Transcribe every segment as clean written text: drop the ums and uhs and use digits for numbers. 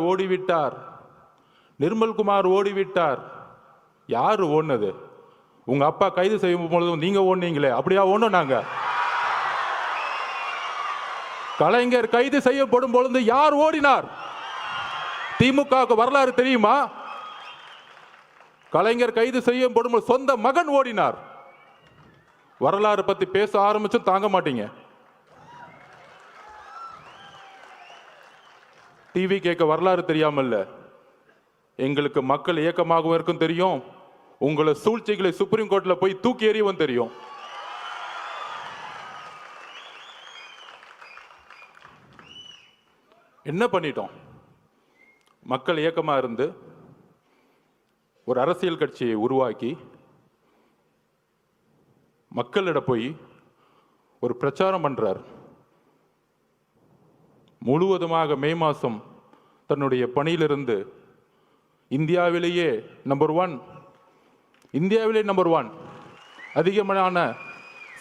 ஓடிவிட்டார், நிர்மல்குமார் ஓடிவிட்டார். யாரு ஓடுனது? உங்க அப்பா கைது செய்யும் பொழுதும் நீங்க ஓடுனீங்களே, அப்படியா ஓடணும்? நாங்க கலைஞர் கைது செய்யப்படும் பொழுது யார் ஓடினார்? திமுக வரலாறு தெரியுமா? கலைஞர் கைது செய்யப்படும் சொந்த மகன் ஓடினார். வரலாறு பத்தி பேச ஆரம்பிச்சும் தாங்க மாட்டீங்க. டிவி கேட்க வரலாறு தெரியாமல்ல, எங்களுக்கு மக்கள் இயக்கமாகவும் இருக்கும் தெரியும். உங்களை சூழ்ச்சிகளை சுப்ரீம் கோர்ட்ல போய் தூக்கி எறியவும் தெரியும். என்ன பண்ணிட்டோம்? மக்கள் இயக்கமா இருந்து ஒரு அரசியல் கட்சியை உருவாக்கி மக்களிடம் போய் ஒரு பிரச்சாரம் பண்றார். முழுவதுமாக மே மாதம் தன்னுடைய பணியிலிருந்து இந்தியாவிலேயே நம்பர் 1 அதிகமான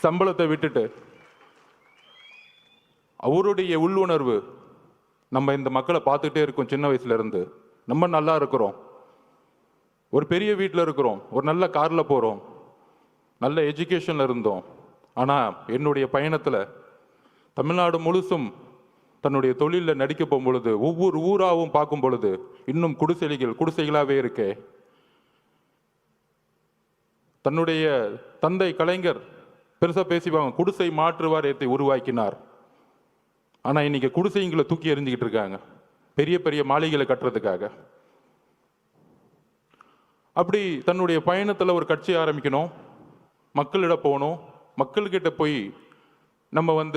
சம்பளத்தை விட்டுட்டு அவருடைய உள்ளுணர்வு, நம்ம இந்த மக்களை பார்த்துக்கிட்டே இருக்கோம். சின்ன வயசுல இருந்து நம்ம நல்லா இருக்கிறோம், ஒரு பெரிய வீட்டில் இருக்கிறோம், ஒரு நல்ல காரில் போகிறோம், நல்ல எஜுகேஷனில் இருந்தோம். ஆனால் என்னுடைய பயணத்தில் தமிழ்நாடு முழுசும் தன்னுடைய தொழிலில் நடிக்க போகும் பொழுது, ஒவ்வொரு ஊராகவும் பார்க்கும் பொழுது இன்னும் குடிசைகளாகவே இருக்கே. தன்னுடைய தந்தை கலைஞர் பெருசாக பேசிவாங்க, குடிசை மாற்று வாரியத்தை உருவாக்கினார். ஆனால் இன்னைக்கு குடிசைங்களை தூக்கி எறிஞ்சிக்கிட்டு இருக்காங்க பெரிய பெரிய மாளிகைகளை கட்டுறதுக்காக. அப்படி தன்னுடைய பயணத்தில் ஒரு கட்சி ஆரம்பிக்கணும், மக்களிடம் போகணும். மக்கள்கிட்ட போய் நம்ம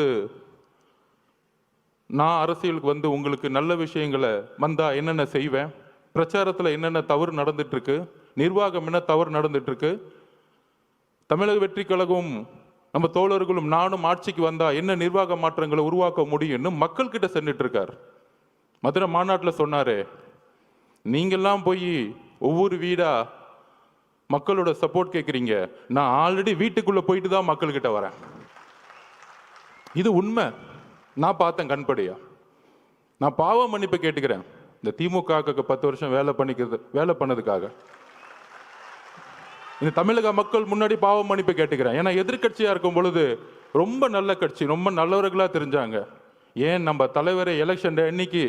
நான் அரசியலுக்கு உங்களுக்கு நல்ல விஷயங்களை வந்தால் என்னென்ன செய்வேன், பிரச்சாரத்தில் என்னென்ன தவறு நடந்துட்டு இருக்கு, நிர்வாகம் என்ன தவறு நடந்துட்டு இருக்கு, தமிழக வெற்றி கழகம் நம்ம தோழர்களும் நானும் ஆட்சிக்கு வந்தா என்ன நிர்வாக மாற்றங்களை உருவாக்க முடியும்னு மக்கள் கிட்ட சென்றுட்டு இருக்கார். மதுரை மாநாட்டில் சொன்னாரு, நீங்கெல்லாம் போய் ஒவ்வொரு வீடா மக்களோட சப்போர்ட் கேட்குறீங்க, நான் ஆல்ரெடி வீட்டுக்குள்ள போயிட்டு தான் மக்கள்கிட்ட வரேன். இது உண்மை, நான் பார்த்தேன் கண்படியா. நான் பாவ மன்னிப்பு கேட்டுக்கிறேன் இந்த திமுக 10 வருஷம் வேலை பண்ணதுக்காக. இந்த தமிழக மக்கள் முன்னாடி பாவ மன்னிப்பு கேட்டுக்கிறேன். ஏன்னா எதிர்கட்சியா இருக்கும் பொழுது ரொம்ப நல்ல கட்சி, ரொம்ப நல்லவர்களா தெரிஞ்சாங்க. ஏன் நம்ம தலைவரை எலெக்ஷன் அன்னைக்கு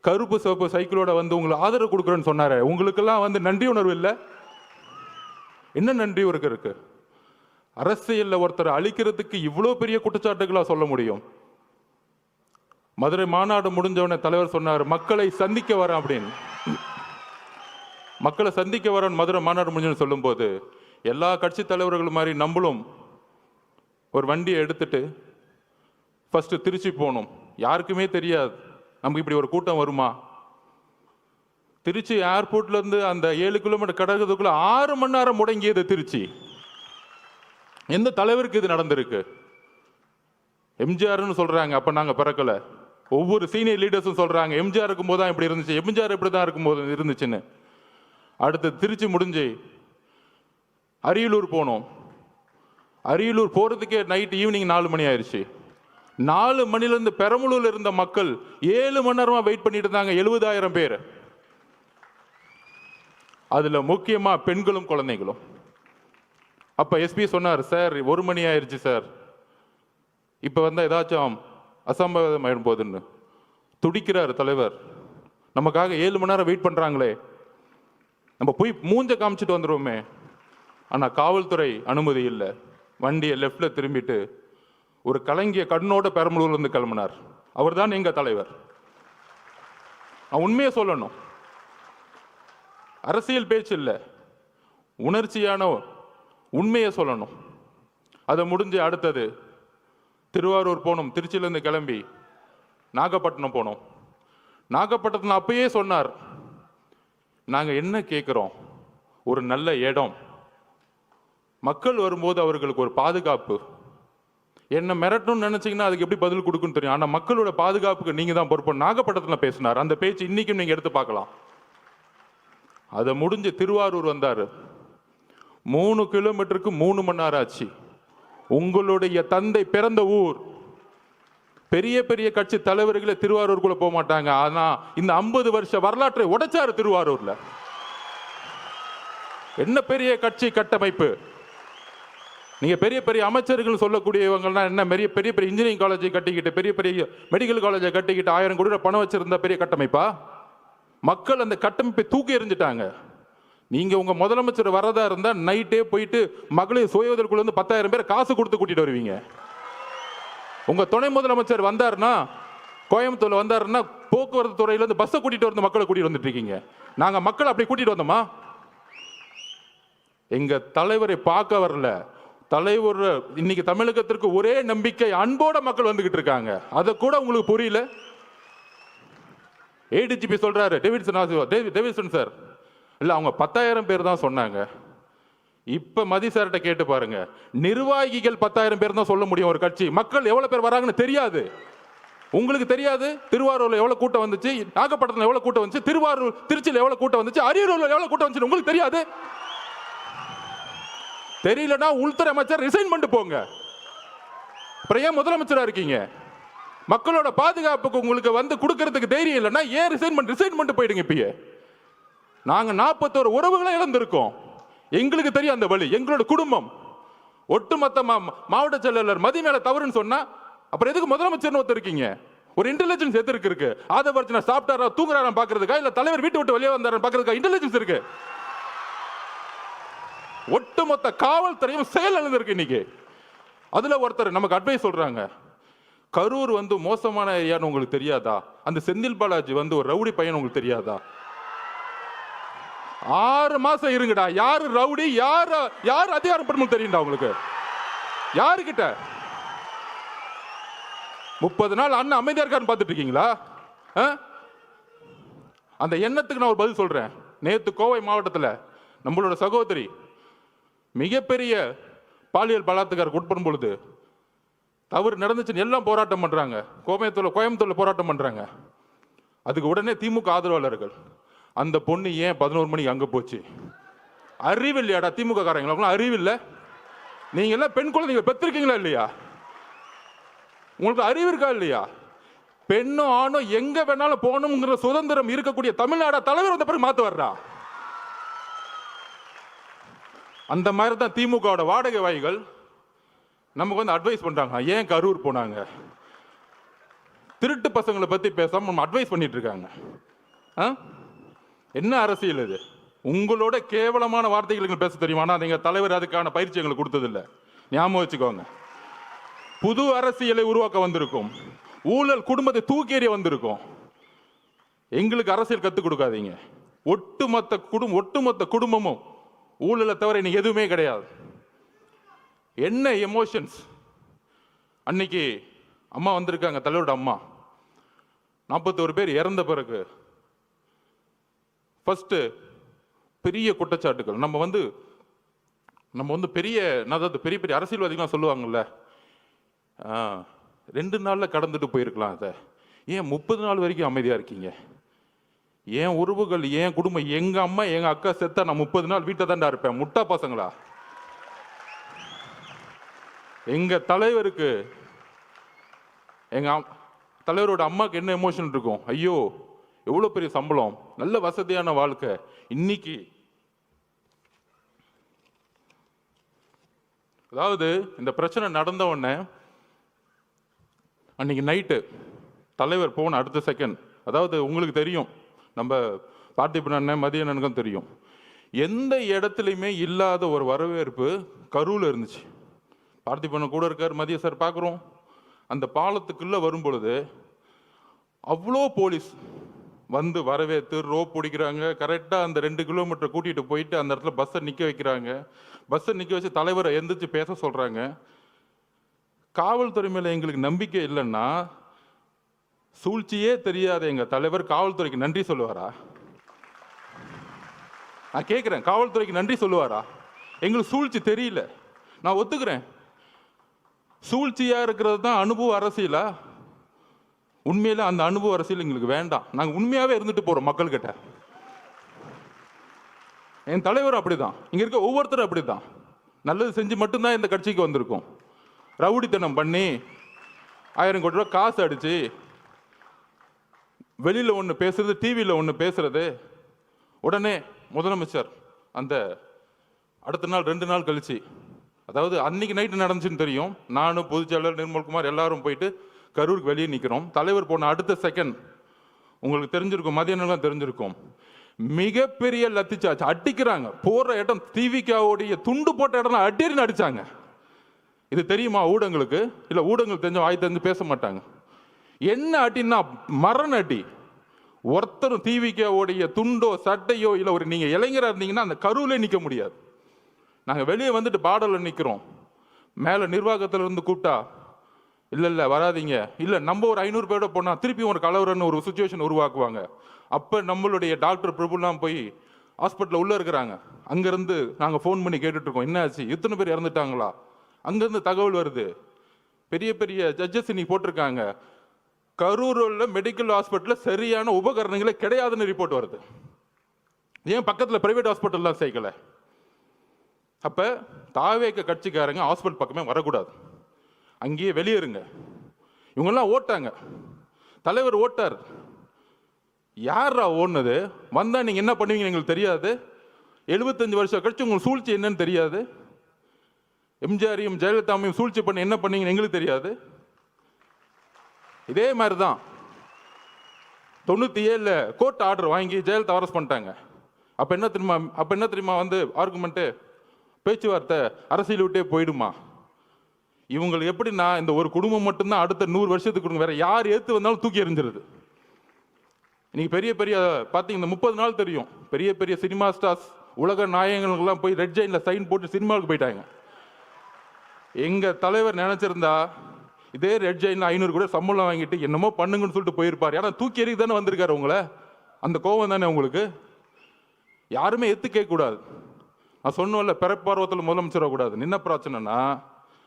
கருப்பு சிவப்பு சைக்கிளோட உங்களுக்கு ஆதரவு கொடுக்குறேன்னு சொன்னாரு. உங்களுக்கெல்லாம் நன்றி உணர்வு இல்லை? என்ன நன்றி இருக்கு? அரசியல்ல ஒருத்தர் அழிக்கிறதுக்கு இவ்வளோ பெரிய குற்றச்சாட்டுகளா சொல்ல முடியும்? மதுரை மாநாடு முடிஞ்சவன தலைவர் சொன்னார், மக்களை சந்திக்க வரேன் அப்படின்னு. மக்களை சந்திக்க வரேன் மதுரை மாநாடு முடிஞ்சு சொல்லும் போது, எல்லா கட்சி தலைவர்கள் மாதிரி நம்மளும் ஒரு வண்டியை எடுத்துட்டு ஃபர்ஸ்ட் திருச்சி போகணும். யாருக்குமே தெரியாது நமக்கு இப்படி ஒரு கூட்டம் வருமா. திருச்சி ஏர்போர்ட்ல இருந்து அந்த 7 கிலோமீட்டர் கடக்கிறதுக்குள்ள 6 மணி நேரம் முடங்கியது திருச்சி. எந்த தலைவருக்கு இது நடந்திருக்கு? எம்ஜிஆர்னு சொல்றாங்க, அப்ப நாங்க பிறக்கல. ஒவ்வொரு சீனியர் லீடர்ஸும் சொல்றாங்க, எம்ஜிஆர் இருக்கும்போது தான் இப்படி இருந்துச்சு, எம்ஜிஆர் இப்படி தான் இருக்கும்போது இருந்துச்சுன்னு. அடுத்து திருச்சி முடிஞ்சு அரியலூர் போனோம். அரியலூர் போறதுக்கே நைட் ஈவினிங் 4 மணி ஆயிடுச்சு. 4 மணிலிருந்து பெரம்பலூர்ல இருந்த மக்கள் 7 மணி நேரமா வெயிட் பண்ணிட்டு இருந்தாங்க, 70,000 பேர். அதுல முக்கியமா பெண்களும் குழந்தைகளும். அப்ப எஸ்பி சொன்னார், சார் 1 மணி ஆயிடுச்சு சார், இப்ப ஏதாச்சும் அசம்பாவிதம் ஆயிடும் போதுன்னு. துடிக்கிறார் தலைவர், நமக்காக 7 மணி நேரம் வெயிட் பண்றாங்களே, நம்ம போய் மூஞ்ச காமிச்சிட்டு வந்துடுவோமே. ஆனா காவல்துறை அனுமதி இல்லை. வண்டியை லெஃப்ட்ல திரும்பிட்டு ஒரு கலங்கிய கண்ணோட பெரம்பலூர்ல இருந்து கிளம்பினார். அவர் தான் எங்க தலைவர். உண்மையை சொல்லணும், அரசியல் பேச்சு இல்லை, உணர்ச்சியான உண்மையை சொல்லணும். அதை முடிஞ்சு அடுத்தது திருவாரூர் போனோம். திருச்சியிலேருந்து கிளம்பி நாகப்பட்டினம் போனோம். நாகப்பட்டினத்தில் அப்பயே சொன்னார், நாங்கள் என்ன கேட்குறோம், ஒரு நல்ல இடம், மக்கள் வரும்போது அவர்களுக்கு ஒரு பாதுகாப்பு. என்ன மிரட்டணும்னு நினைச்சீங்கன்னா அதுக்கு எப்படி பதில் கொடுக்குன்னு தெரியும். ஆனால் மக்களோட பாதுகாப்புக்கு நீங்க தான் பொறுப்பு. நாகப்பட்டினத்தில் பேசினார். அந்த பேச்சு இன்னைக்கும் நீங்க எடுத்து பார்க்கலாம். அதை முடிஞ்சு திருவாரூர் வந்தார். 3 கிலோமீட்டருக்கு 3 மணி நேரம் ஆச்சு. உங்களுடைய தந்தை பிறந்த ஊர், பெரிய பெரிய கட்சி தலைவர்களே திருவாரூருக்குள்ள போக மாட்டாங்க. ஆனா இந்த 50 வருஷ வரலாற்றை உடைச்சாரு திருவாரூர்ல. என்ன பெரிய கட்சி கட்டமைப்பு! நீங்க பெரிய பெரிய அமைச்சர்கள் சொல்லக்கூடியவங்கன்னா என்ன, பெரிய பெரிய பெரிய இன்ஜினியரிங் காலேஜை கட்டிக்கிட்டு, பெரிய பெரிய மெடிக்கல் காலேஜை கட்டிக்கிட்டு 1000 கோடி பணம் வச்சிருந்த பெரிய கட்டமைப்பா? மக்கள் அந்த கட்டமைப்பை தூக்கி எறிஞ்சிட்டாங்க. நீங்க உங்க முதலமைச்சர் வரதா இருந்தா நைட்டே போயிட்டு மகளிர் சுய உதவிக்குள்ள இருந்து 10,000 பேர் காசு கொடுத்து கூட்டிட்டு வருவீங்க. உங்க துணை முதலமைச்சர் வந்தாருன்னா, கோயம்புத்தூர்ல வந்தாருன்னா, போக்குவரத்து துறையில இருந்து பஸ்ஸை கூட்டிட்டு வந்து மக்களை கூட்டிட்டு வந்துட்டு இருக்கீங்க. நாங்க மக்களை அப்படி கூட்டிட்டு வந்தோமா? எங்க தலைவரை பார்க்க வரல. தலைவர் இன்னைக்கு தமிழகத்திற்கு ஒரே நம்பிக்கை, அன்போட மக்கள் வந்துகிட்டு இருக்காங்க. அதை கூட உங்களுக்கு புரியல. ஏடிஜிபி சொல்றாரு டேவிட்சன் சார், இல்ல அவங்க 10,000 பேர் தான் சொன்னாங்க. இப்ப மதி சார்கிட்ட கேட்டு பாருங்க, நிர்வாகிகள் 10,000 பேர் தான் சொல்ல முடியும் ஒரு கட்சி. மக்கள் எவ்வளவு பேர் வராங்கன்னு தெரியாது. உங்களுக்கு தெரியாது திருவாரூர்ல எவ்வளவு கூட்டம் வந்துச்சு, நாகப்பட்டினத்துல எவ்வளவு கூட்டம் வந்துச்சு, திருச்சியில் எவ்வளவு கூட்டம் வந்துச்சு, அரியலூர்ல எவ்வளவு கூட்டம் வந்துச்சு உங்களுக்கு தெரியாது. தெரியலன்னா உள்துறை அமைச்சர் ரிசைன் பண்ணிட்டு போங்க. அப்புறம் ஏன் முதலமைச்சரா இருக்கீங்க? மக்களோட பாதுகாப்புக்கு உங்களுக்கு வந்து கொடுக்கறதுக்கு தைரியம் இல்லைன்னா ஏன் ரிசைன் பண்ணிட்டு போயிடுங்க. இப்பயே நாங்க 41 உறவுகளை இழந்திருக்கோம். எங்களுக்கு தெரியும் அந்த வழி. எங்களோட குடும்பம் ஒட்டுமொத்த மாவட்ட செயலாளர் மதி மேல தவறுன்னு சொன்னா அப்புறம் எதுக்கு முதலமைச்சர் ஒருத்தர் இருக்கீங்க? ஒரு இன்டெலிஜென்ஸ் எதிர்க்கு இருக்கு. அதை வச்சு நான் சாப்பிட்டாரா தூங்குறாரா பாக்குறதுக்கா, இல்ல தலைவர் வீட்டு விட்டு வெளியே வந்தாரா பாக்குறதுக்கா இன்டெலிஜென்ஸ் இருக்கு. ஒட்டுமொத்த காவல்துறையும் செயல் இழந்திருக்கு இன்னைக்கு. அதுல ஒருத்தர் நமக்கு அட்வைஸ் சொல்றாங்க, கரூர் வந்து மோசமான ஏரியான்னு உங்களுக்கு தெரியாதா? அந்த செந்தில் பாலாஜி வந்து ஒரு ரவுடி பையன் உங்களுக்கு தெரியாதா? 6 மாசம் இருங்கடா. யாரு ரவுடி, யாரு அதிகாரப்படும் தெரியும்டா உங்களுக்கு. யாருக்கிட்ட 30 நாள் அண்ணன் அமைதியா இருக்கான்னு பார்த்துட்டு இருக்கீங்களா? அந்த எண்ணத்துக்கு நான் ஒரு பதில் சொல்றேன். நேத்து கோவை மாவட்டத்தில் நம்மளோட சகோதரி மிகப்பெரிய பாலியல் பலாத்காரத்துக்கு உட்படும் பொழுது தவறு நடந்துச்சுன்னு எல்லாம் போராட்டம் பண்றாங்க. கோயம்புத்தூர்ல போராட்டம் பண்றாங்க. அதுக்கு உடனே திமுக ஆதரவாளர்கள், அந்த பொண்ணு ஏன் 11 மணிக்கு அங்க போச்சு? அறிவு இல்லையாடா திமுக காரங்களுக்கு? அறிவு இல்லை? நீங்க எல்லாம் பெண் குழந்தைங்க பெற்றிருக்கீங்களா இல்லையா? உங்களுக்கு அறிவு இருக்கா இல்லையா? பெண்ணும் ஆணும் எங்க வேணாலும் போகணுங்கிற சுதந்திரம் இருக்கக்கூடிய தமிழ்நாடு தலைவர் வந்த பிறகு மாத்து வர்றா. அந்த மாதிரி தான் திமுக வாடகை வாய்கள் நமக்கு வந்து அட்வைஸ் பண்றாங்க. ஏன் கரூர் போனாங்க? திருட்டு பசங்களை பத்தி பேசாம நம்ம அட்வைஸ் பண்ணிட்டு இருக்காங்க. என்ன அரசியல் இது? உங்களோட கேவலமான வார்த்தைகள் பேச தெரியுமா? நீங்க தலைவர் அதுக்கான பயிற்சி எங்களுக்கு கொடுத்ததில்லை. ஞாபகம் வச்சுக்கோங்க. புது அரசியலை உருவாக்க வந்திருக்கும். ஊழல் குடும்பத்தை தூக்கி எறிய வந்திருக்கும். எங்களுக்கு அரசியல் கத்துக் கொடுக்காதீங்க. ஒட்டுமொத்த குடும்பமும் ஊழலை தவிர இன்னைக்கு எதுவுமே கிடையாது. என்ன எமோஷன்ஸ்! அன்னைக்கு அம்மா வந்திருக்காங்க, தலைவரோட அம்மா. 41 பேர் இறந்த பிறகு ஃபர்ஸ்ட் பெரிய குற்றச்சாட்டுகள். நம்ம வந்து பெரிய பெரிய அரசியல்வாதிகள்லாம் சொல்லுவாங்கல்ல, 2 நாள்ல கடந்துட்டு போயிருக்கலாம். அதை ஏன் 30 நாள் வரைக்கும் அமைதியா இருக்கீங்க? ஏன் உறவுகள், ஏன் குடும்பம், எங்க அம்மா எங்க அக்கா செத்தா நான் 30 நாள் வீட்டை தாண்டா இருப்பேன்? முட்டா பசங்களா! எங்க தலைவருக்கு, எங்க தலைவரோட அம்மாக்கு என்ன எமோஷன் இருக்கும்? ஐயோ எவ்வளவு பெரிய சம்பளம், நல்ல வசதியான வாழ்க்கை. இன்னைக்கு அதாவது இந்த பிரச்சனை நடந்த உடனே அன்னைக்கு நைட்டு தலைவர் போன அடுத்த செகண்ட், அதாவது உங்களுக்கு தெரியும், நம்ம பார்த்திபன் அண்ணன் மதிய அண்ணனுக்கும் தெரியும், எந்த இடத்துலையுமே இல்லாத ஒரு வரவேற்பு கரூர்ல இருந்துச்சு. பார்த்திபன் கூட இருக்கார், மதிய சார் பார்க்குறோம். அந்த பாலத்துக்குள்ள வரும் பொழுது அவ்வளோ போலீஸ் வந்து வரவேற்று ரோப் பிடிக்கிறாங்க. கரெக்டாக அந்த 2 கிலோமீட்டர் கூட்டிகிட்டு போயிட்டு அந்த இடத்துல பஸ்ஸை நிற்க வைக்கிறாங்க. பஸ்ஸை நிற்க வச்சு தலைவரை எந்திரிச்சு பேச சொல்கிறாங்க. காவல்துறை மேலே எங்களுக்கு நம்பிக்கை இல்லைன்னா சூழ்ச்சியே தெரியாத எங்கள் தலைவர் காவல்துறைக்கு நன்றி சொல்லுவாரா? நான் கேட்குறேன், காவல்துறைக்கு நன்றி சொல்லுவாரா? எங்களுக்கு சூழ்ச்சி தெரியல, நான் ஒத்துக்கிறேன். சூழ்ச்சியாக இருக்கிறது தான் அனுபவ அரசியலா? உண்மையில அந்த அனுபவ அரசியல் எங்களுக்கு வேண்டாம். நாங்கள் உண்மையாகவே இருந்துட்டு போகிறோம் மக்கள்கிட்ட. என் தலைவர் அப்படிதான், இங்கே இருக்க ஒவ்வொருத்தரும் அப்படிதான். நல்லது செஞ்சு மட்டும்தான் இந்த கட்சிக்கு வந்திருக்கோம். ரவுடித்தனம் பண்ணி 1000 கோடி ரூபா காசு அடிச்சு வெளியில் ஒன்று பேசுறது, டிவியில் ஒன்று பேசுறது, உடனே முதலமைச்சர் அந்த அடுத்த நாள் 2 நாள் கழிச்சு, அதாவது அன்னைக்கு நைட்டு நடந்துச்சுன்னு தெரியும், நானும் பொதுச்செயலாளர் நிர்மல்குமார் எல்லாரும் போயிட்டு கரூருக்கு வெளியே நிற்கிறோம். தலைவர் போன அடுத்த செகண்ட் உங்களுக்கு தெரிஞ்சிருக்கும், மதியானம் தெரிஞ்சிருக்கும், மிகப்பெரிய லத்திச்சாச்சு அடிக்கிறாங்க. போற இடம் திவிகாவுடைய துண்டு போட்ட இடம் அடின்னு அடிச்சாங்க. இது தெரியுமா ஊடகங்களுக்கு? இல்லை, ஊடகங்கள் தெரிஞ்ச வாய் தெரிஞ்சு பேச மாட்டாங்க. என்ன அடின்னா மரண அடி. ஒருத்தரும் திவிகாவுடைய துண்டோ சட்டையோ இல்லை, ஒரு நீங்கள் இளைஞராக இருந்தீங்கன்னா அந்த கருவிலே நிற்க முடியாது. நாங்கள் வெளியே வந்துட்டு பாடலில் நிற்கிறோம். மேலே நிர்வாகத்தில் இருந்து கூப்பிட்டா இல்லை வராதிங்க, இல்லை நம்ம ஒரு 500 பேரோட போனால் திருப்பி ஒரு கலவரன்னு ஒரு சுச்சுவேஷன் உருவாக்குவாங்க. அப்போ நம்மளுடைய டாக்டர் பிரபுலாம் போய் ஹாஸ்பிட்டலில் உள்ளே இருக்கிறாங்க. அங்கேருந்து நாங்கள் ஃபோன் பண்ணி கேட்டுட்ருக்கோம், என்ன ஆச்சு, இத்தனை பேர் இறந்துட்டாங்களா? அங்கேருந்து தகவல் வருது, பெரிய பெரிய ஜட்ஜஸ் இன்னைக்கு போட்டிருக்காங்க, கரூரில் மெடிக்கல் ஹாஸ்பிட்டலில் சரியான உபகரணங்களே கிடையாதுன்னு ரிப்போர்ட் வருது. ஏன் பக்கத்தில் பிரைவேட் ஹாஸ்பிட்டல்லாம் சேர்க்கலை? அப்போ தாவேக்க கட்சிக்காரங்க ஹாஸ்பிட்டல் பக்கமே வரக்கூடாது, அங்கேயே வெளியேறுங்க. இவங்கெல்லாம் ஓட்டாங்க, தலைவர் ஓட்டார். யாரா ஓடுனது? வந்தா நீங்க என்ன பண்ணுவீங்க எங்களுக்கு தெரியாது. 75 வருஷம் கழிச்சு உங்களுக்கு சூழ்ச்சி என்னன்னு தெரியாது. எம்ஜிஆரையும் ஜெயலலிதாவையும் சூழ்ச்சி பண்ணி என்ன பண்ணீங்கன்னு எங்களுக்கு தெரியாது. இதே மாதிரி தான் 97 கோர்ட் ஆர்டர் வாங்கி ஜெயலலிதா அரெஸ்ட் பண்ணிட்டாங்க. அப்ப என்ன தெரியுமா வந்து ஆர்குமெண்ட்டு, பேச்சுவார்த்தை அரசியல் விட்டே போயிடுமா? இவங்களுக்கு எப்படின்னா, இந்த ஒரு குடும்பம் மட்டும்தான் அடுத்த 100 வருஷத்துக்கு கொடுங்க, வேற யார் ஏத்து வந்தாலும் தூக்கி எறிஞ்சிருது. இன்னைக்கு பெரிய பெரிய பார்த்தீங்கன்னா 30 நாள் தெரியும், பெரிய பெரிய சினிமா ஸ்டார்ஸ் உலக நாயகங்களுக்கெல்லாம் போய் ரெட் ஜெயின்ல சைன் போட்டு சினிமாவுக்கு போயிட்டாங்க. எங்க தலைவர் நினைச்சிருந்தா இதே ரெட் ஜெயின்ல 500 கூட சம்பளம் வாங்கிட்டு என்னமோ பண்ணுங்கன்னு சொல்லிட்டு போயிருப்பார். ஏன்னா தூக்கி எறிக்கு தானே வந்திருக்காரு உங்களை, அந்த கோவம் தானே உங்களுக்கு. யாருமே எத்து கேட்க கூடாது. நான் சொன்னோம்ல, பிறப்பார்வத்தில் முதலமைச்சர் கூடாது. என்ன பிரச்சனைனா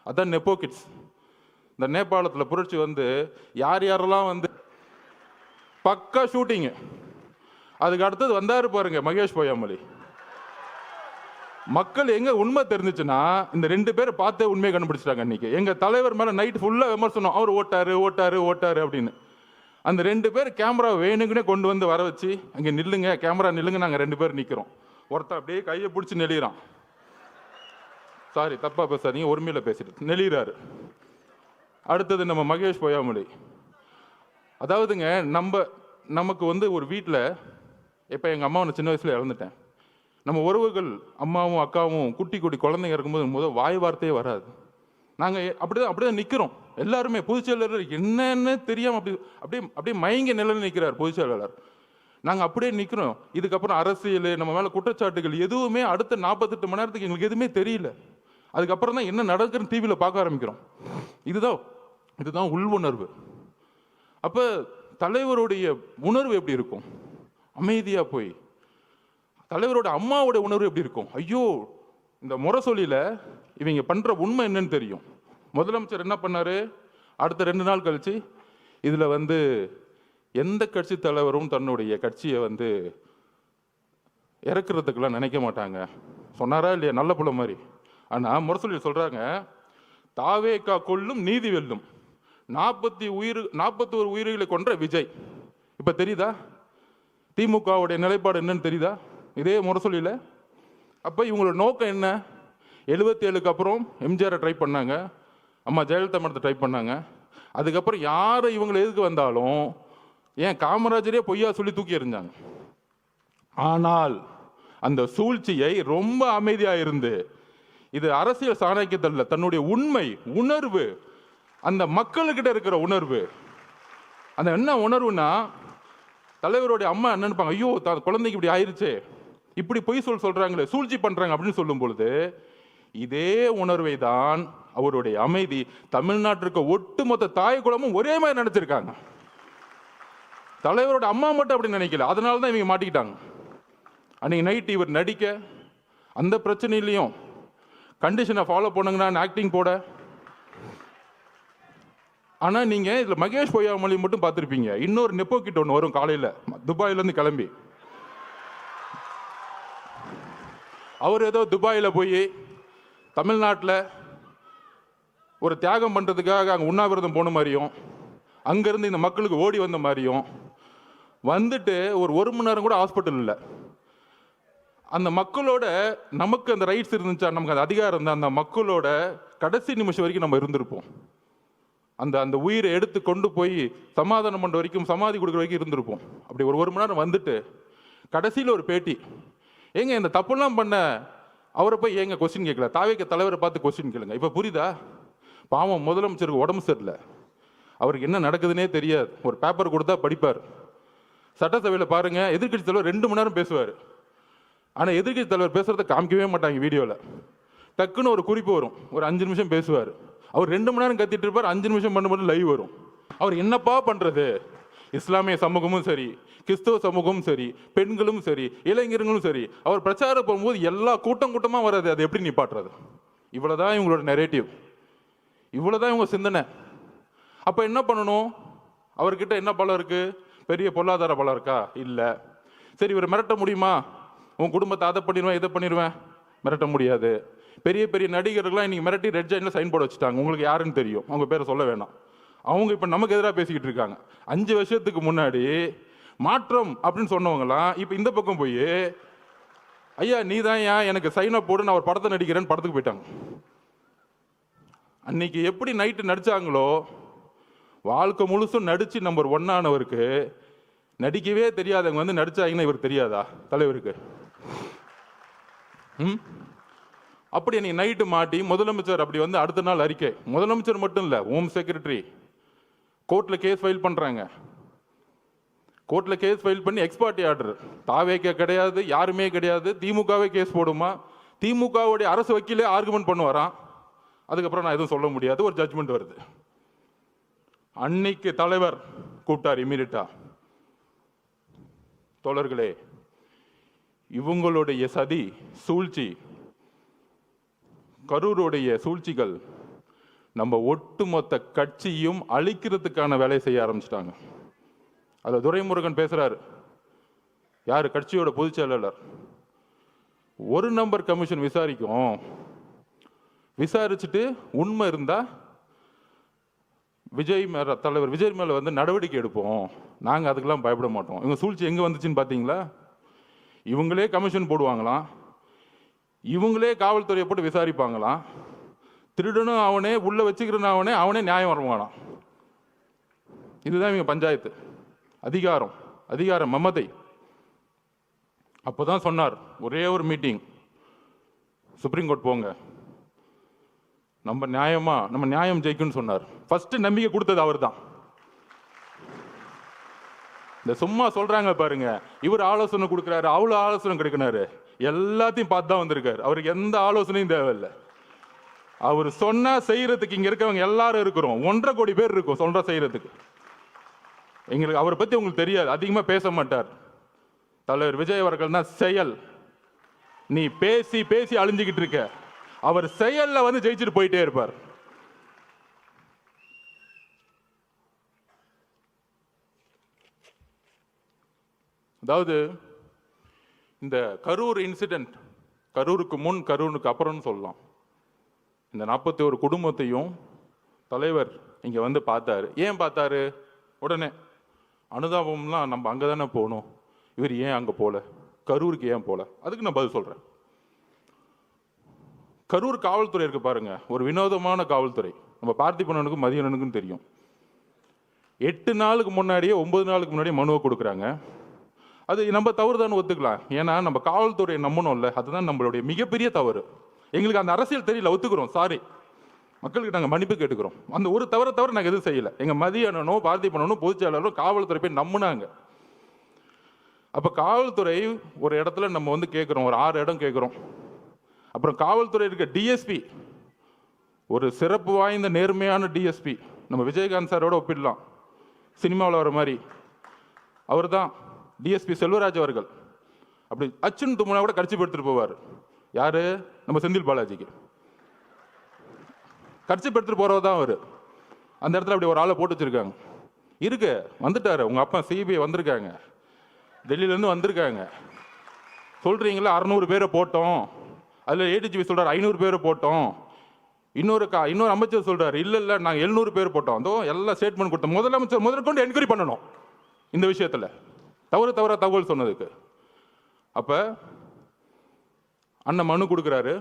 அதான் நெப்போ கிட்ஸ். இந்த நேபாளத்தில் புரட்சி வந்து யார் யாரெல்லாம் வந்து பக்கா ஷூட்டிங்கு, அதுக்கு அடுத்தது வந்தாரு பாருங்க மகேஷ் பொய்யாமொழி. மக்கள் எங்க உண்மை தெரிஞ்சிச்சுன்னா இந்த 2 பேரை பார்த்தே உண்மையை கண்டுபிடிச்சிட்டாங்க. இன்னைக்கு எங்க தலைவர் மேல நைட் ஃபுல்லா விமர்சனம், அவர் ஓட்டாரு ஓட்டாரு ஓட்டாரு அப்படின்னு. அந்த 2 பேர் கேமரா வேணுங்கன்னே கொண்டு வந்து வர வச்சு, அங்கே நில்லுங்க, கேமரா நில்லுங்க, நாங்கள் 2 பேர் நிற்கிறோம். ஒருத்தன் அப்படியே கையை பிடிச்சி நெளிகிறான். சாரி தப்பா பேசாதீங்க, ஒருமையில பேசிட்டு நெளிகிறாரு. அடுத்தது நம்ம மகேஷ் பொய்யாமொழி. அதாவதுங்க நமக்கு வந்து ஒரு வீட்டில், இப்போ எங்கள் அம்மாவை நான் சின்ன வயசில் இறந்துட்டேன். நம்ம உறவுகள் அம்மாவும் அக்காவும் குட்டி குட்டி குழந்தைங்க இருக்கும்போது முதல் வாய் வார்த்தையே வராது. நாங்கள் அப்படிதான் நிற்கிறோம் எல்லாருமே. பொதுச்செயலாளர் என்னன்னு தெரியாமல் அப்படியே மயங்க நிலையில் நிற்கிறார் பொதுச்செயலாளர். நாங்கள் அப்படியே நிற்கிறோம். இதுக்கப்புறம் அரசியல், நம்ம மேலே குற்றச்சாட்டுகள் எதுவுமே அடுத்த 48 மணி நேரத்துக்கு எங்களுக்கு எதுவுமே தெரியல. அதுக்கப்புறம் தான் என்ன நடக்குதுன்னு டிவியில் பார்க்க ஆரம்பிக்கிறோம். இதுதான் உள் உணர்வு. அப்போ தலைவருடைய உணர்வு எப்படி இருக்கும்? அமைதியாக போய். தலைவரோட அம்மாவோட உணர்வு எப்படி இருக்கும்? ஐயோ, இந்த முரசொலியில இவங்க பண்ற உண்மை என்னன்னு தெரியும். முதலமைச்சர் என்ன பண்ணாரு? அடுத்த 2 நாள் கழிச்சு, இதுல வந்து எந்த கட்சி தலைவரும் தன்னுடைய கட்சியை வந்து இறக்குறதுக்கெல்லாம் நினைக்க மாட்டாங்க சொன்னாரா இல்லையா? நல்ல புள்ள மாதிரி. ஆனா முரசொலியில் சொல்றாங்க, தாவேகா கொல்லும் நீதி வெல்லும், 41 உயிர்களை கொன்ற விஜய். இப்ப தெரியுதா திமுகவுடைய நிலைப்பாடு என்னன்னு தெரியுதா? இதே முரசொலியில். அப்போ இவங்களோட நோக்கம் என்ன? 77க்கு அப்புறம் எம்ஜிஆரை ட்ரை பண்ணாங்க, அம்மா ஜெயலலிதா மடத்தை ட்ரை பண்ணாங்க. அதுக்கப்புறம் யாரை இவங்களை எதுக்கு வந்தாலும் ஏன் காமராஜரே பொய்யா சொல்லி தூக்கி எறிஞ்சாங்க. ஆனால் அந்த சூழ்ச்சியை ரொம்ப அமைதியாக இருந்து, இது அரசியல் சாணக்கியத்தில் தன்னுடைய உண்மை உணர்வு, அந்த மக்கள்கிட்ட இருக்கிற உணர்வு. அந்த என்ன உணர்வுனா, தலைவருடைய அம்மா என்ன நினைப்பாங்க, ஐயோ குழந்தைக்கு இப்படி ஆயிடுச்சு, இப்படி பொய் சொல்றாங்களே, சூழ்ச்சி பண்றாங்க அப்படின்னு சொல்லும் பொழுது, இதே உணர்வை தான் அவருடைய அமைதி தமிழ்நாட்டிற்கு ஒட்டுமொத்த தாய் குலமும் ஒரே மாதிரி நினைச்சிருக்காங்க. தலைவரோட அம்மா மட்டும் அப்படி நினைக்கல. அதனால தான் இவங்க மாட்டிக்கிட்டாங்க. அன்னைக்கு நைட் இவர் நடிக்க, அந்த பிரச்சனையிலையும் கண்டிஷனை ஃபாலோ பண்ணுங்கன்னா ஆக்டிங் போட. ஆனா நீங்க இதுல மகேஷ் பொய்யாமொழி மட்டும் பார்த்துருப்பீங்க. இன்னொரு நெப்போ கிட்ட ஒன்று வரும் காலையில் துபாயில இருந்து கிளம்பி. அவர் ஏதோ துபாயில் போய் தமிழ்நாட்டில் ஒரு தியாகம் பண்ணுறதுக்காக அங்கே உண்ணாவிரதம் போன மாதிரியும், அங்கேருந்து இந்த மக்களுக்கு ஓடி வந்த மாதிரியும் வந்துட்டு ஒரு மணி நேரம் கூட ஹாஸ்பிட்டல் இல்லை. அந்த மக்களோட நமக்கு அந்த ரைட்ஸ் இருந்துச்சா, நமக்கு அந்த அதிகாரம் இருந்தால் அந்த மக்களோட கடைசி நிமிஷம் வரைக்கும் நம்ம இருந்திருப்போம். அந்த அந்த உயிரை எடுத்து கொண்டு போய் சமாதானம் பண்ணுற வரைக்கும், சமாதி கொடுக்குற வரைக்கும் இருந்திருப்போம். அப்படி ஒரு மணி நேரம் வந்துட்டு கடைசியில் ஒரு பேட்டி, ஏங்க இந்த தப்புலாம் பண்ண அவரை போய் ஏங்க கொஸ்டின் கேட்கல, தாவேக்க தலைவரை பார்த்து கொஸ்டின் கேளுங்க. இப்போ புரியுதா? பாவம் முதலமைச்சருக்கு உடம்பு சரியில்லை, அவருக்கு என்ன நடக்குதுன்னே தெரியாது. ஒரு பேப்பர் கொடுத்தா படிப்பார். சட்டசபையில் பாருங்க, எதிர்கட்சி தலைவர் 2 மணி நேரம் பேசுவார். ஆனால் எதிர்கட்சி தலைவர் பேசுறதை காமிக்கவே மாட்டாங்க வீடியோவில். டக்குன்னு ஒரு குறிப்பு வரும், ஒரு 5 நிமிஷம் பேசுவார். அவர் 2 மணி நேரம் கத்திட்டு இருப்பார், 5 நிமிஷம் பண்ண லைவ் வரும். அவர் என்னப்பா பண்ணுறது? இஸ்லாமிய சமூகமும் சரி, கிறிஸ்தவ சமூகமும் சரி, பெண்களும் சரி, இளைஞர்களும் சரி, அவர் பிரச்சாரம் போகும்போது எல்லா கூட்டமாக வராது. அதை எப்படி நிப்பாட்டுறது? இவ்வளோதான் இவங்களோட நெரேட்டிவ், இவ்வளோதான் இவங்க சிந்தனை. அப்போ என்ன பண்ணணும்? அவர்கிட்ட என்ன பலம் இருக்கு? பெரிய பொருளாதார பலம் இருக்கா? இல்லை. சரி, இவர் மிரட்ட முடியுமா? உன் குடும்பத்தை அதை பண்ணிடுவேன் இதை பண்ணிடுவேன், மிரட்ட முடியாது. பெரிய பெரிய நடிகர்கள்லாம் இன்னைக்கு மிரட்டி ரெட் ஜாயின்ல சைன் போட வச்சுட்டாங்க. உங்களுக்கு யாருன்னு தெரியும், அவங்க பேரை சொல்ல வேணாம். அவங்க இப்போ நமக்கு எதிராக பேசிக்கிட்டு இருக்காங்க. 5 வருஷத்துக்கு முன்னாடி மாற்றம் அப்படின்னு சொன்னவங்களாம் இப்போ இந்த பக்கம் போய், ஐயா நீ தான் ஏன் எனக்கு சைன் அப் போடு, நான் ஒரு படத்தை நடிக்கிறேன்னு படத்துக்கு போயிட்டாங்க. அன்னைக்கு எப்படி நைட்டு நடிச்சாங்களோ, வாழ்க்கை முழுசும் நடிச்சு நம்பர் 1 ஆனவருக்கு நடிக்கவே தெரியாதவங்க வந்து நடிச்சாங்கன்னா இவருக்கு தெரியாதா தலைவருக்கு? அப்படி நீ நைட்டு மாட்டி முதலமைச்சர் அப்படி வந்து அடுத்த நாள் அறிக்கை, முதலமைச்சர் மட்டும் இல்லை, ஹோம் செக்ரட்டரி கோர்ட்டில் கேஸ் ஃபைல் பண்ணுறாங்க. கோர்ட்டில் கேஸ் ஃபைல் பண்ணி எக்ஸ்பார்ட்டி ஆர்டர். தாவேக்க கிடையாது, யாருமே கிடையாது, திமுகவே கேஸ் போடுமா, திமுகவுடைய அரசு வக்கீலே ஆர்குமெண்ட் பண்ணுவாராம். அதுக்கப்புறம் நான் எதுவும் சொல்ல முடியாது, ஒரு ஜட்ஜ்மெண்ட் வருது. அன்னைக்கு தலைவர் கூப்பிட்டார் இமீடியட்டா, தோழர்களே இவங்களுடைய சதி சூழ்ச்சி, கரூருடைய சூழ்ச்சிகள் நம்ம ஒட்டுமொத்த கட்சியும் அழிக்கிறதுக்கான வேலையை செய்ய ஆரம்பிச்சிட்டாங்க. அதில் துரைமுருகன் பேசுறாரு, யாரு? கட்சியோட பொதுச் செயலாளர். 1 நம்பர் கமிஷன் விசாரிக்கும், விசாரிச்சுட்டு உண்மை இருந்தா தலைவர் விஜய் மேல வந்து நடவடிக்கை எடுப்போம், நாங்கள் அதுக்கெல்லாம் பயப்பட மாட்டோம். இவங்க சூழ்ச்சி எங்கே வந்துச்சுன்னு பார்த்தீங்களா? இவங்களே கமிஷன் போடுவாங்களாம், இவங்களே காவல்துறையை போட்டு விசாரிப்பாங்களாம், திருடனும் அவனே, உள்ள வச்சுக்கிறனும் அவனே, அவனே நியாயம் வருவானாம். இதுதான் இவங்க பஞ்சாயத்து. அதிகாரம், அதிகார மமதை. அப்போதான் சொன்னார், ஒரே ஒரு மீட்டிங், சுப்ரீம் கோர்ட் போங்க, நம்ம நியாயம் ஜெயிக்கும்னு சொன்னார். ஃபர்ஸ்ட் நம்பிக்கை கொடுத்தது அவர் தான். இந்த சும்மா சொல்றாங்க பாருங்க, இவர் ஆலோசனை கொடுக்குறாரு, அவ்வளோ ஆலோசனை கிடைக்கிறாரு, எல்லாத்தையும் பார்த்து தான் வந்திருக்காரு. அவருக்கு எந்த ஆலோசனையும் தேவையில்லை. அவர் சொன்னா செய்யறதுக்கு இங்க இருக்கவங்க எல்லாரும் இருக்கிறோம், 1.5 கோடி பேர் இருக்கும் சொல்ற செய்யறதுக்கு. எங்களுக்கு அவரை பத்தி உங்களுக்கு தெரியாது, அதிகமா பேச மாட்டார். தலைவர் விஜய் அவர்கள் தான் செயல். நீ பேசி பேசி அழிஞ்சுக்கிட்டு இருக்க, அவர் செயல்ல வந்து ஜெயிச்சுட்டு போயிட்டே இருப்பார். அதாவது இந்த கரூர் இன்சிடென்ட், கரூருக்கு முன் கரூருக்கு அப்புறம்னு சொல்லலாம். இந்த 41 குடும்பத்தையும் தலைவர் இங்க வந்து பார்த்தாரு. ஏன் பார்த்தாரு? உடனே அனுதாபம்லாம் நம்ம அங்கே தானே போகணும், இவர் ஏன் அங்கே போல, கரூருக்கு ஏன் போல? அதுக்கு நான் பதில் சொல்றேன். கரூர் காவல்துறை இருக்கு பாருங்க, ஒரு வினோதமான காவல்துறை. நம்ம பார்த்திபனுக்கும் மதியனுக்கும் தெரியும். 8 நாளுக்கு முன்னாடியே 9 நாளுக்கு முன்னாடியே மனுவை கொடுக்குறாங்க. அது நம்ம தவறு தான் ஒத்துக்கலாம், ஏன்னா நம்ம காவல்துறையை நம்பணும்ல, அதுதான் நம்மளுடைய மிகப்பெரிய தவறு. எங்களுக்கு அந்த அரசியல் தெரியல, ஒத்துக்கிறோம், சாரி, மக்களுக்கு நாங்கள் மன்னிப்பு கேட்டுக்கிறோம். அந்த ஒரு தவிர நாங்கள் எதுவும் செய்யலை. எங்கள் மதியனோ பார்த்திபனோ பொதுச் செயலாளரோ காவல்துறை போய் நம்பினாங்க. அப்போ காவல்துறை ஒரு இடத்துல நம்ம வந்து கேட்குறோம், ஒரு 6 இடம் கேட்குறோம். அப்புறம் காவல்துறை இருக்க டிஎஸ்பி, ஒரு சிறப்பு வாய்ந்த நேர்மையான டிஎஸ்பி, நம்ம விஜயகாந்த் சாரோட ஒப்பிடலாம், சினிமாவில் வர மாதிரி. அவர் தான் டிஎஸ்பி செல்வராஜ் அவர்கள். அப்படி அச்சுன்னு தும்முனா கூட கட்சி எடுத்துட்டு போவார். யாரு? நம்ம செந்தில் பாலாஜிக்கு கட்சி எடுத்துட்டு போறவர் தான் அவர். அந்த இடத்துல அப்படி ஒரு ஆளை போட்டு வச்சிருக்காங்க. இருக்கு, வந்துட்டாரு உங்க அப்பா, சிபிஐ வந்திருக்காங்க, டெல்லியிலேருந்து வந்திருக்காங்க. சொல்றீங்களா 600 பேரை போட்டோம், அதில் ஏடிஜிபி சொல்றாரு 500 பேரை போட்டோம், இன்னொரு அமைச்சர் சொல்றாரு, இல்ல நாங்கள் 700 பேர் போட்டோம், அதோ எல்லாம் ஸ்டேட்மெண்ட் கொடுத்தோம். முதலமைச்சர் முதற்கொண்டு என்கொயரி பண்ணணும் இந்த விஷயத்தில், தவறா தகவல் சொன்னதுக்கு. அப்ப அண்ணன் மனு கொடுக்குறாரு.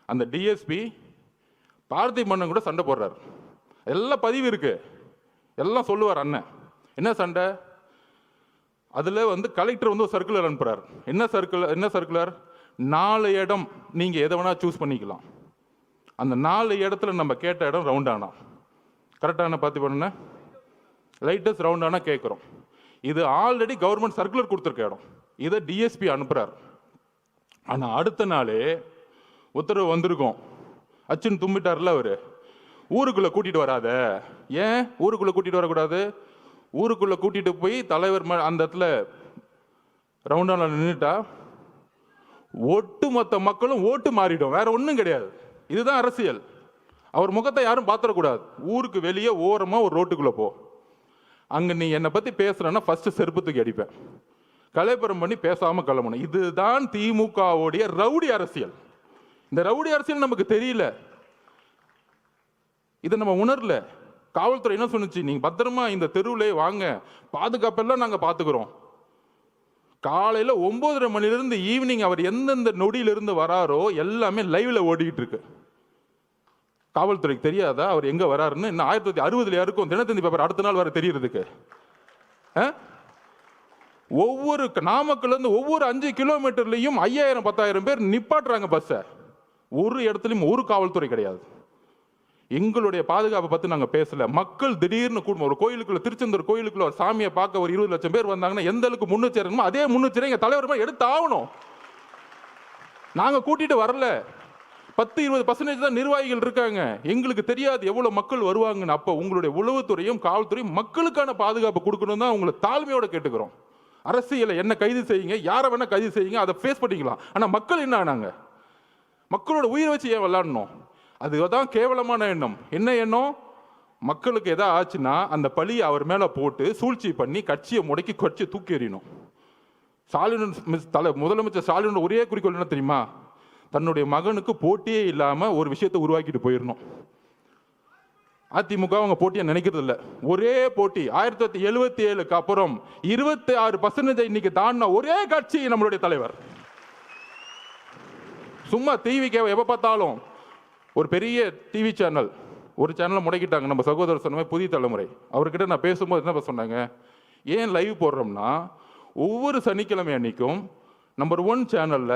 அந்த டிஎஸ்பி பார்த்திப் மன்னன் கூட சண்டை போடுறாரு. எல்லாம் பதிவு இருக்கு, எல்லாம் சொல்லுவார் அண்ணன். என்ன சண்டை? அதுல கலெக்டர் ஒரு சர்க்குலர் அனுப்புறாரு. என்ன சர்க்குலர்? 4 இடம் நீங்க எதை வேணா சூஸ் பண்ணிக்கலாம். அந்த 4 இடத்துல நம்ம கேட்ட இடம் ரவுண்டானா, கரெக்டான பார்த்து பண்ண லைட்டஸ்ட் ரவுண்டானா கேட்குறோம். இது ஆல்ரெடி கவர்மெண்ட் சர்க்குலர் கொடுத்துருக்க இடம். இதை டிஎஸ்பி அனுப்புறாரு. ஆனால் அடுத்த நாளே உத்தரவு வந்திருக்கும். அச்சுன்னு தும்பிட்டார்ல அவரு, ஊருக்குள்ள கூட்டிட்டு வராத. ஏன் ஊருக்குள்ள கூட்டிட்டு வரக்கூடாது? ஊருக்குள்ள கூட்டிட்டு போய் தலைவர் அந்த இடத்துல ரவுண்டான நின்றுட்டா ஒட்டுமொத்த மக்களும் ஓட்டு மாறிடும். வேற ஒன்றும் கிடையாது. இதுதான் அரசியல். அவர் முகத்தை யாரும் பார்த்துடக்கூடாது. ஊருக்கு வெளியே ஓரமா ஒரு ரோட்டுக்குள்ள போ. அங்க நீ என்னை பத்தி பேசுறன்னா ஃபர்ஸ்ட் செருப்பத்துக்கு அடிப்பேன். கலைப்புறம் பண்ணி பேசாம கிளம்பணும். இதுதான் திமுகவுடைய ரவுடி அரசியல். இந்த ரவுடி அரசியல் நமக்கு தெரியல, இதை நம்ம உணரல. காவல்துறை என்ன சொன்னுச்சு? நீங்க பத்திரமா இந்த தெருவிலே வாங்க, பாதுகாப்பெல்லாம் நாங்க பாத்துக்கிறோம். காலையில 9:30 மணிலிருந்து ஈவினிங் அவர் எந்தெந்த நொடியிலிருந்து வராரோ எல்லாமே லைவ்ல ஓடிக்கிட்டு இருக்கு. காவல்துறைக்கு தெரியாதா அவர் எங்க வராருன்னு? இன்னும் 1960 இருக்கும் தினத்தந்தி பேப்பர் அடுத்த நாள் வர தெரியறதுக்கு. ஒவ்வொரு நாமக்கல்ல இருந்து ஒவ்வொரு 5 கிலோமீட்டர்லையும் 5000 10,000 பேர் நிப்பாட்டுறாங்க பஸ்ஸை. ஒரு இடத்துலையும் ஒரு காவல்துறை கிடையாது. எங்களுடைய பாதுகாப்பை பத்தி நாங்க பேசல. மக்கள் திடீர்னு கூடும். ஒரு கோயிலுக்குள்ள, திருச்செந்தூர் கோயிலுக்குள்ள ஒரு சாமியை பார்க்க ஒரு 20 லட்சம் பேர் வந்தாங்கன்னா எந்த அளவுக்கு முன்னெச்சரிக்கணுமோ அதே முன்னெச்சரிக்கை எங்க தலைவர் எடுத்து ஆகணும். நாங்க கூட்டிட்டு வரல. 10-20% தான் நிர்வாகிகள் இருக்காங்க. எங்களுக்கு தெரியாது எவ்வளவு மக்கள் வருவாங்கன்னு. அப்ப உங்களுடைய உளவுத்துறையும் காவல்துறையும் மக்களுக்கான பாதுகாப்பு கொடுக்கணும் தான் உங்களை தாழ்மையோட கேட்டுக்கிறோம். அரசியலை என்ன கைது செய்யுங்க, யாரை வேணா கைது செய்யுங்க, அதை ஃபேஸ் பண்ணிக்கலாம். ஆனா மக்கள் என்ன ஆனாங்க? மக்களோட உயிரை வச்சு ஏன் விளையாடணும்? அதுதான் கேவலமான எண்ணம். என்ன எண்ணம்? மக்களுக்கு எதாவது ஆச்சுன்னா அந்த பழியை அவர் மேல போட்டு சூழ்ச்சி பண்ணி கட்சியை முடக்கி கட்சியை தூக்கி எறியணும். முதலமைச்சர் ஸ்டாலின் ஒரே குறிக்கோள் என்ன தெரியுமா? தன்னுடைய மகனுக்கு போட்டியே இல்லாம ஒரு விஷயத்தை உருவாக்கிட்டு போயிடணும். அதிமுக அவங்க போட்டியை நினைக்கிறது இல்லை. ஒரே போட்டி 1977க்கு அப்புறம் 26% இன்னைக்கு தாண்டின ஒரே கட்சி நம்மளுடைய தலைவர். சும்மா டிவிக்கு எப்ப பார்த்தாலும் ஒரு பெரிய டிவி சேனல், ஒரு சேனலை முடக்கிட்டாங்க. நம்ம சகோதரர் சொன்ன புதிய தலைமுறை அவர்கிட்ட நான் பேசும்போது என்ன சொன்னாங்க, ஏன் லைவ் போடுறோம்னா ஒவ்வொரு சனிக்கிழமை அன்னைக்கும் நம்பர் 1 சேனல்ல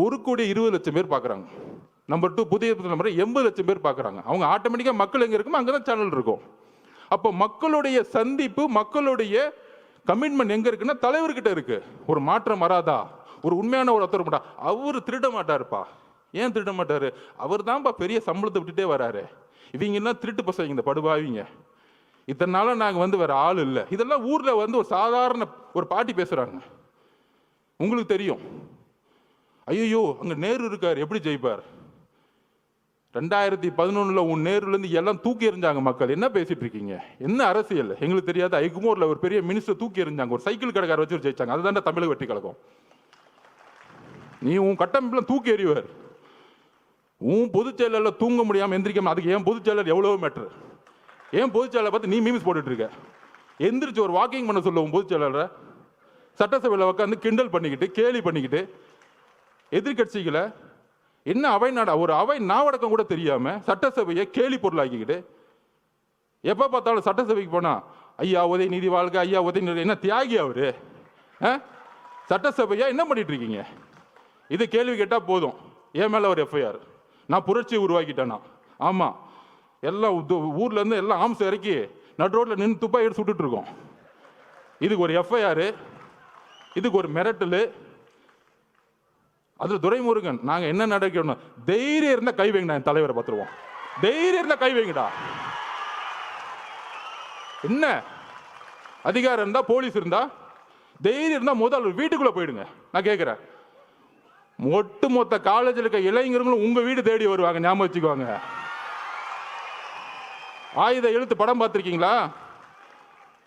1,20,00,000 பேர் பார்க்குறாங்க. நம்பர் 2 புதிய தலைமுறை 80 லட்சம் பேர் பார்க்குறாங்க. அவங்க ஆட்டோமேட்டிக்காக மக்கள் எங்கே இருக்குமோ அங்கே தான் சேனல் இருக்கும். அப்போ மக்களுடைய சந்திப்பு, மக்களுடைய கமிட்மெண்ட் எங்கே இருக்குன்னா தலைவர்கிட்ட இருக்கு. ஒரு மாற்றம் வராதா? ஒரு உண்மையான ஒரு ஒருத்தர் மாட்டா. அவர் திருட மாட்டாருப்பா. ஏன் திருட மாட்டாரு? அவர் தான்ப்பா பெரிய சம்பளத்தை விட்டுட்டே வராரு. இவங்க என்ன திருட்டு பசங்க, இந்த படுபாவிங்க. இத்தனை நாளாக நாங்கள் வேற ஆள் இல்லை. இதெல்லாம் ஊரில் ஒரு சாதாரண ஒரு பாட்டி பேசுகிறாங்க. உங்களுக்கு தெரியும். ஐயோ அங்கே நேரு இருக்கார், எப்படி ஜெயிப்பார்? 2011 உன் நேருலேருந்து எல்லாம் தூக்கி எறிஞ்சாங்க மக்கள். என்ன பேசிட்டு இருக்கீங்க? என்ன அரசியல் எங்களுக்கு தெரியாது. ஐகுமோர்ல ஒரு பெரிய மினிஸ்டர் தூக்கி எறிஞ்சாங்க. ஒரு சைக்கிள் கடைக்கார வச்சு ஜெயிச்சாங்க. அதுதான் தமிழக வெற்றி கழகம். நீ உன் கட்டமைப்புல தூக்கி எறிவார். உன் பொதுச் செயலரில் தூங்க முடியாம எந்திரிக்காம, அதுக்கு ஏன் பொதுச் செயலர் எவ்வளவு மேட்டர்? ஏன் பொதுச் செயலரை பார்த்து நீ மீம்ஸ் போட்டுட்டு இருக்க? எந்திரிச்சு ஒரு வாக்கிங் பண்ண சொல்ல உன் பொதுச் செயலரை. சட்டசபையில் உட்காந்து கிண்டல் பண்ணிக்கிட்டு கேலி பண்ணிக்கிட்டு எதிர்கட்சிகளை என்ன அவை நாடா, ஒரு அவை நாவடக்கம் கூட தெரியாம சட்டசபையை கேலி பொருளாக்கிக்கிட்டு எப்ப பார்த்தாலும் சட்டசபைக்கு போனா ஐயா உதயநிதி வாழ்க, ஐயா உதயநிதி. என்ன தியாகி அவரு? சட்டசபையா என்ன பண்ணிட்டு இருக்கீங்க? இது கேள்வி கேட்டா போதும், என் மேல ஒரு எஃப்ஐஆர். நான் புரட்சியை உருவாக்கிட்டேனா? ஆமா, எல்லாம் ஊர்ல இருந்து எல்லாம் ஆம்ஸ் இறக்கி நடு ரோட்ல நின்று துப்பாக்கி எடுத்து சுட்டுட்டு இருக்கோம். இதுக்கு ஒரு எஃப்ஐஆர், இதுக்கு ஒரு மிரட்டல். அதுல துரைமுருகன் நாங்க என்ன நடக்கணும்? தைரியம் இருந்தா கை வைங்கடா, என் தலைவரை பார்த்துருவோம். தைரியம் இருந்தா கை வைங்கடா. என்ன அதிகாரம் இருந்தா, போலீஸ் இருந்தா, தைரியம் இருந்தா முதல் வீட்டுக்குள்ள போயிடுங்க. நான் கேட்கிறேன், ஒட்டுமொத்த காலேஜில் இருக்க இளைஞர்களும் உங்க வீடு தேடி வருவாங்க, ஞாபகம் வச்சுக்குவாங்க. ஆயுத எழுத்து படம் பார்த்திருக்கீங்களா?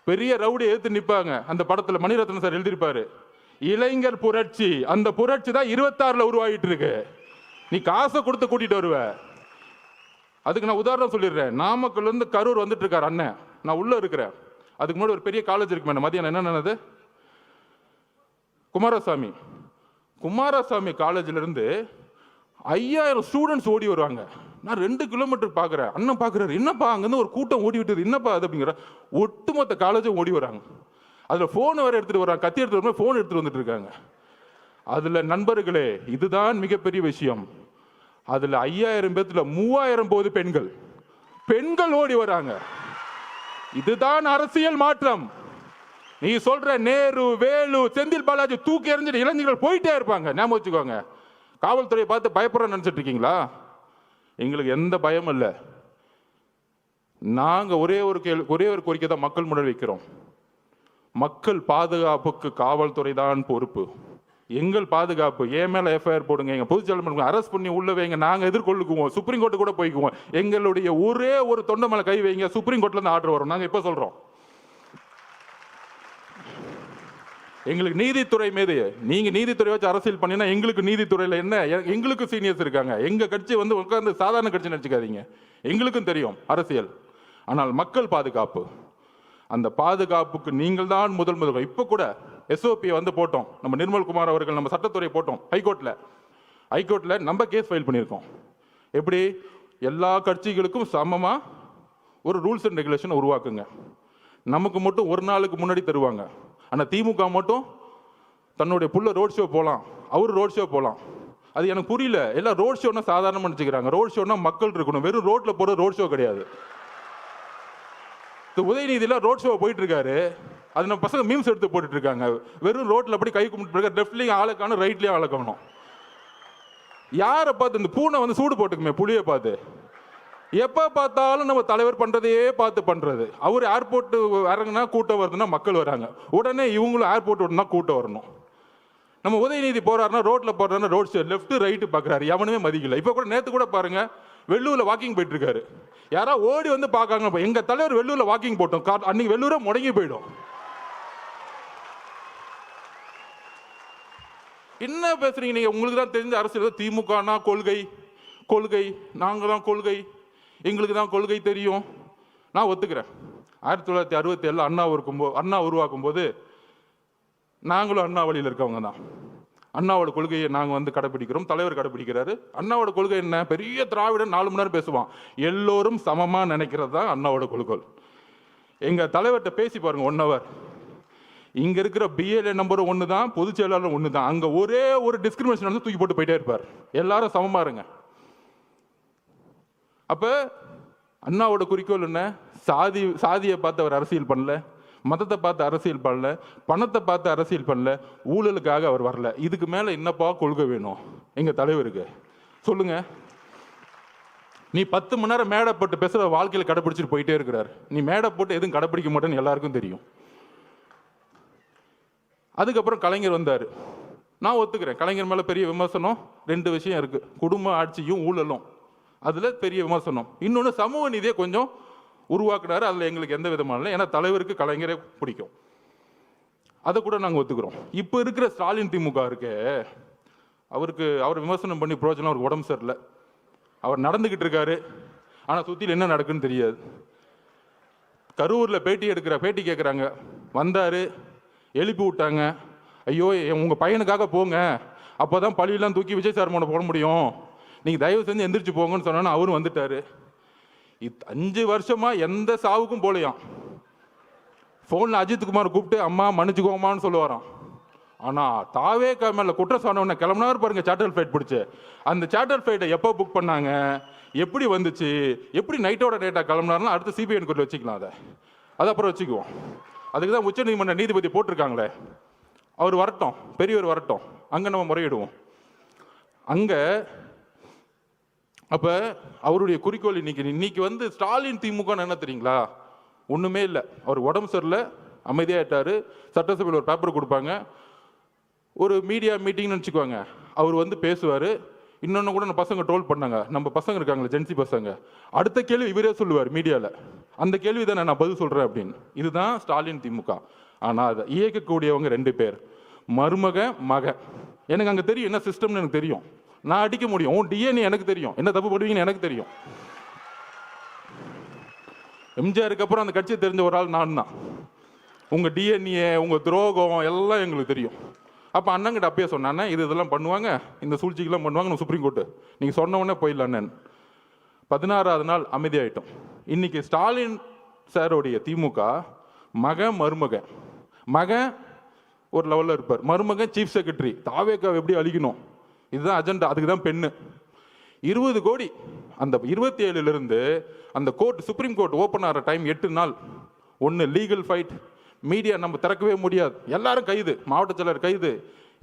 பெரிய ரவுடி எழுத்து நிற்பாங்க. அந்த படத்துல மணிரத்னம் சார் எழுதியிருப்பாரு, இளைஞர் புரட்சி. அந்த புரட்சி தான் 26ல உருவாகிட்டு இருக்கு. நீ காசை கொடுத்து கூட்டிட்டு வருவ. அதுக்கு நான் உதாரணம் சொல்லிடுறேன். நாமக்கல்ல இருந்து கரூர் வந்துட்டு இருக்காரு அண்ணன், நான் உள்ள இருக்கிறேன். அதுக்கு முன்னாடி ஒரு பெரிய காலேஜ் இருக்கு மேடம், மதியானம் என்ன நடந்தது, குமாரசாமி காலேஜ்ல இருந்து 5000 ஸ்டூடெண்ட்ஸ் ஓடி வருவாங்க. நான் 2 கிலோமீட்டர் பார்க்குறேன், அண்ணன் பார்க்குறாரு, என்னப்பா அங்கேருந்து ஒரு கூட்டம் ஓடி விட்டது, என்னப்பா அது அப்படிங்கிற. ஒட்டுமொத்த காலேஜும் ஓடி வராங்க. அதில் ஃபோன் வேறு எடுத்துகிட்டு வராங்க, கத்தி எடுத்துகிட்டு வரும்போது ஃபோன் எடுத்துகிட்டு வந்துட்டு இருக்காங்க. அதில் நண்பர்களே, இதுதான் மிகப்பெரிய விஷயம். அதில் 5000 பேத்துல 3000 போது பெண்கள் ஓடி வராங்க. இதுதான் அரசியல் மாற்றம். நீ சொல்ற நேரு, வேலு, செந்தில் பாலாஜி தூக்கி எறிஞ்சிட்டு இளைஞர்கள் போயிட்டே இருப்பாங்க. ஞாபகம் வச்சுக்கோங்க. காவல்துறையை பார்த்து பயப்படுறேன்னு நினைச்சிட்டு இருக்கீங்களா? எங்களுக்கு எந்த பயமும் இல்லை. நாங்க ஒரே ஒரு கோரிக்கை தான் மக்கள் முன்னாடி வைக்கிறோம். மக்கள் பாதுகாப்புக்கு காவல்துறை தான் பொறுப்பு. எங்கள் பாதுகாப்பு, என் மேல எஃப்ஐஆர் போடுங்க, எங்க பொதுச்செயலாளர் அரெஸ்ட் பண்ணி உள்ள வைங்க, நாங்க எதிர்கொள்ளுக்குவோம், சுப்ரீம் கோர்ட்டு கூட போய்க்குவோம். எங்களுடைய ஒரே ஒரு தொண்டை மேல கை வைங்க, சுப்ரீம் கோர்ட்ல இருந்து ஆர்டர் வரும். நாங்க இப்ப சொல்றோம், எங்களுக்கு நீதித்துறை மீது, நீங்க நீதித்துறை வச்சு அரசியல் பண்ணினா எங்களுக்கு நீதித்துறையில என்ன, எங்களுக்கு சீனியர்ஸ் இருக்காங்க. எங்க கட்சி வந்து உட்கார்ந்து சாதாரண கட்சி நினைச்சுக்காதீங்க, எங்களுக்கும் தெரியும் அரசியல். ஆனால் மக்கள் பாதுகாப்பு, அந்த பாதுகாப்புக்கு நீங்கள் தான் முதல். இப்ப கூட எஸ்ஓபி வந்து போட்டோம், நம்ம நிர்மல்குமார் அவர்கள் நம்ம சட்டத்துறை போட்டோம் ஹைகோர்ட்ல நம்ம கேஸ் ஃபைல் பண்ணியிருக்கோம். எப்படி எல்லா கட்சிகளுக்கும் சமமா ஒரு ரூல்ஸ் அண்ட் ரெகுலேஷன் உருவாக்குங்க. நமக்கு மட்டும் ஒரு நாளுக்கு முன்னாடி தருவாங்க. ஆனால் திமுக மட்டும் தன்னுடைய புள்ள ரோட் ஷோ போகலாம், அவரு ரோட் ஷோ போகலாம். அது எனக்கு புரியல. எல்லாம் ரோட் ஷோன்னா சாதாரணமாக நினச்சிக்கிறாங்க. ரோட் ஷோன்னா மக்கள் இருக்கணும், வெறும் ரோட்ல போகிற ரோட் ஷோ கிடையாது. உதயநிதியில் ரோட் ஷோ போயிட்டு இருக்காரு, அது நம்ம பசங்க மீம்ஸ் எடுத்து போட்டுட்டு இருக்காங்க. வெறும் ரோட்ல அப்படி கை கும்பிட்டு லெஃப்ட்லயும் ஆளை காணும், ரைட்லயும் ஆளை காணும். யாரை பார்த்து இந்த பூனை வந்து சூடு போட்டுக்குமே, புளியை பார்த்து எப்ப பார்த்தாலும் நம்ம தலைவர் பண்றதையே பார்த்து பண்றது. அவர் ஏர்போர்ட் இறங்குனா கூட்டம் வருதுன்னா மக்கள் வராங்க, உடனே இவங்களும் ஏர்போர்ட் வரணும்னா கூட்டம் வரணும். நம்ம உதயநிதி போறாருன்னா ரோட்ல போறாருன்னா ரோட் சைடு லெஃப்ட் ரைட்டு பாக்குறாரு, எவனுமே மதிக்கல. இப்ப கூட நேத்து கூட பாருங்க, வெள்ளூர்ல வாக்கிங் போயிட்டு இருக்காரு, யாரா ஓடி வந்து பாக்காங்க. எங்க தலைவர் வெள்ளூர்ல வாக்கிங் போட்டோம், அன்னைக்கு வெள்ளூரை முடங்கி போயிடும். என்ன பேசுறீங்க நீங்க? உங்களுக்கு தான் தெரிஞ்ச அரசியல். திமுகனா கொள்கை, நாங்க தான் கொள்கை, எங்களுக்கு தான் கொள்கை தெரியும். நான் ஒத்துக்கிறேன். 1967 அண்ணா உருவாக்கும் போது நாங்களும் அண்ணா வழியில் இருக்கவங்க தான். அண்ணாவோட கொள்கையை நாங்கள் வந்து கடைபிடிக்கிறோம், தலைவர் கடைபிடிக்கிறாரு. அண்ணாவோட கொள்கை என்ன? பெரிய திராவிடன் 4 மணி நேரம் பேசுவான், எல்லோரும் சமமா நினைக்கிறது தான் அண்ணாவோட கொள்கை. எங்க தலைவர்கிட்ட பேசி பாருங்க 1 hour. இங்க இருக்கிற பிஎல்ஏ நம்பர் 1 தான், பொதுச் செயலாளர் 1 தான். அங்க ஒரே ஒரு டிஸ்கிரிமினேஷன் வந்து தூக்கி போட்டு போயிட்டே இருப்பார். எல்லாரும் சமமா இருங்க. அப்ப அண்ணாவோட குறிக்கோள் என்ன? சாதியை பார்த்து அவர் அரசியல் பண்ணல, மதத்தை பார்த்து அரசியல் பண்ணல, பணத்தை பார்த்து அரசியல் பண்ணல, ஊழலுக்காக அவர் வரல. இதுக்கு மேல என்னப்பா கொள்கை வேணும் எங்க தலைவருக்கு? சொல்லுங்க. நீ 10 மணி நேரம் மேடை போட்டு பேசுற வாழ்க்கையில கடைபிடிச்சிட்டு போயிட்டே இருக்கிறார். நீ மேடை போட்டு எதுவும் கடைபிடிக்க மாட்டேன்னு எல்லாருக்கும் தெரியும். அதுக்கப்புறம் கலைஞர் வந்தார். நான் ஒத்துக்கிறேன், கலைஞர் மேலே பெரிய விமர்சனம். 2 விஷயம் இருக்கு, குடும்ப ஆட்சியும் ஊழலும். அதில் பெரிய விமர்சனம். இன்னொன்று சமூக நீதியை கொஞ்சம் உருவாக்குனாரு, அதில் எங்களுக்கு எந்த விதமான இல்லை. ஏன்னா தலைவருக்கு கலைஞரே பிடிக்கும், அதை கூட நாங்கள் ஒத்துக்கிறோம். இப்போ இருக்கிற ஸ்டாலின் திமுக இருக்கு, அவர் விமர்சனம் பண்ணி பிரோஜனம். அவருக்கு உடம்பு சரியில்லை, அவர் நடந்துக்கிட்டு இருக்காரு, ஆனால் சுற்றியில் என்ன நடக்குன்னு தெரியாது. கரூரில் பேட்டி கேட்குறாங்க, வந்தார், எழுப்பி விட்டாங்க. ஐயோ உங்கள் பையனுக்காக போங்க, அப்போ தான் பழியெல்லாம் தூக்கி விஜய் சார் மேலே போட முடியும், நீங்கள் தயவு செஞ்சு எந்திரிச்சு போங்கன்னு சொன்னா அவரும் வந்துட்டாரு. 5 வருஷமா எந்த சாவுக்கும் போலையாம். ஃபோனில் அஜித்குமார் கூப்பிட்டு அம்மா மன்னிச்சுக்கோமான்னு சொல்லுவாராம். ஆனால் தாவே மேலே குற்றச்சாட்டை கிளம்புனாரு பாருங்க, சார்ட்டர் ஃப்ளைட் பிடிச்சி. அந்த சார்ட்டர் ஃப்ளைட்டை எப்போ புக் பண்ணாங்க, எப்படி வந்துச்சு, எப்படி நைட்டோட டேட்டா கிளம்புனாருன்னா அடுத்து சிபிஐ என்கொயரி வச்சுக்கலாம். அதை அப்புறம் வச்சுக்குவோம். அதுக்கு தான் உச்ச நீதிமன்ற நீதிபதி போட்டிருக்காங்களே, அவர் வரட்டும், பெரியவர் வரட்டும், அங்கே நம்ம முறையிடுவோம். அங்கே அப்போ அவருடைய குறிக்கோள் இன்னைக்கு வந்து ஸ்டாலின் திமுக என்ன தெரியுங்களா? ஒன்றுமே இல்லை. அவர் உடம்பு சரியில்லை, அமைதியாகிட்டாரு. சட்டசபையில் ஒரு பேப்பர் கொடுப்பாங்க, ஒரு மீடியா மீட்டிங்னு வச்சுக்குவாங்க, அவர் வந்து பேசுவார். இன்னொன்று கூட நம்ம பசங்க ட்ரோல் பண்ணாங்க, நம்ம பசங்க இருக்காங்களே ஜென்சி பசங்க, அடுத்த கேள்வி இவரே சொல்லுவார் மீடியாவில், அந்த கேள்வி தான் நான் பதில் சொல்கிறேன் அப்படின்னு. இதுதான் ஸ்டாலின் திமுக. ஆனால் அதை இயக்கக்கூடியவங்க 2 பேர், மகன். எனக்கு அங்கே தெரியும் என்ன சிஸ்டம்னு எனக்கு தெரியும், நான் அடிக்க முடியும். உன் டிஎன்ஏ எனக்கு தெரியும், என்ன தப்பு பண்ணுவீங்கன்னு எனக்கு தெரியும். எம்ஜிஆருக்கு அப்புறம் அந்த கட்சியை தெரிஞ்ச ஒரு ஆள் நான் தான். உங்கள் டிஎன்ஏ, உங்கள் துரோகம் எல்லாம் எங்களுக்கு தெரியும். அப்போ அண்ணங்கிட்ட அப்பயே சொன்னானே, இதெல்லாம் பண்ணுவாங்க, இந்த சூழ்ச்சிக்கெல்லாம் பண்ணுவாங்க, நம்ம சுப்ரீம் கோர்ட்டு நீங்கள் சொன்ன உடனே போயிடலான்னு. 16வது நாள் அமைதியாயிட்டோம். இன்னைக்கு ஸ்டாலின் சாரோடைய திமுக மகன் ஒரு லெவலில் இருப்பார், மருமகன் சீஃப் செக்ரட்டரி. தாவேக்காவை எப்படி அழிக்கணும், இதுதான் அஜெண்டா. அதுக்கு தான் பெண்ணு 20 கோடி. அந்த 27லிருந்து அந்த கோர்ட், சுப்ரீம் கோர்ட் ஓப்பன் ஆகிற டைம் 8 நாள். ஒன்று லீகல் ஃபைட், மீடியா நம்ம திறக்கவே முடியாது, எல்லாரும் கைது, மாவட்ட செயலர் கைது,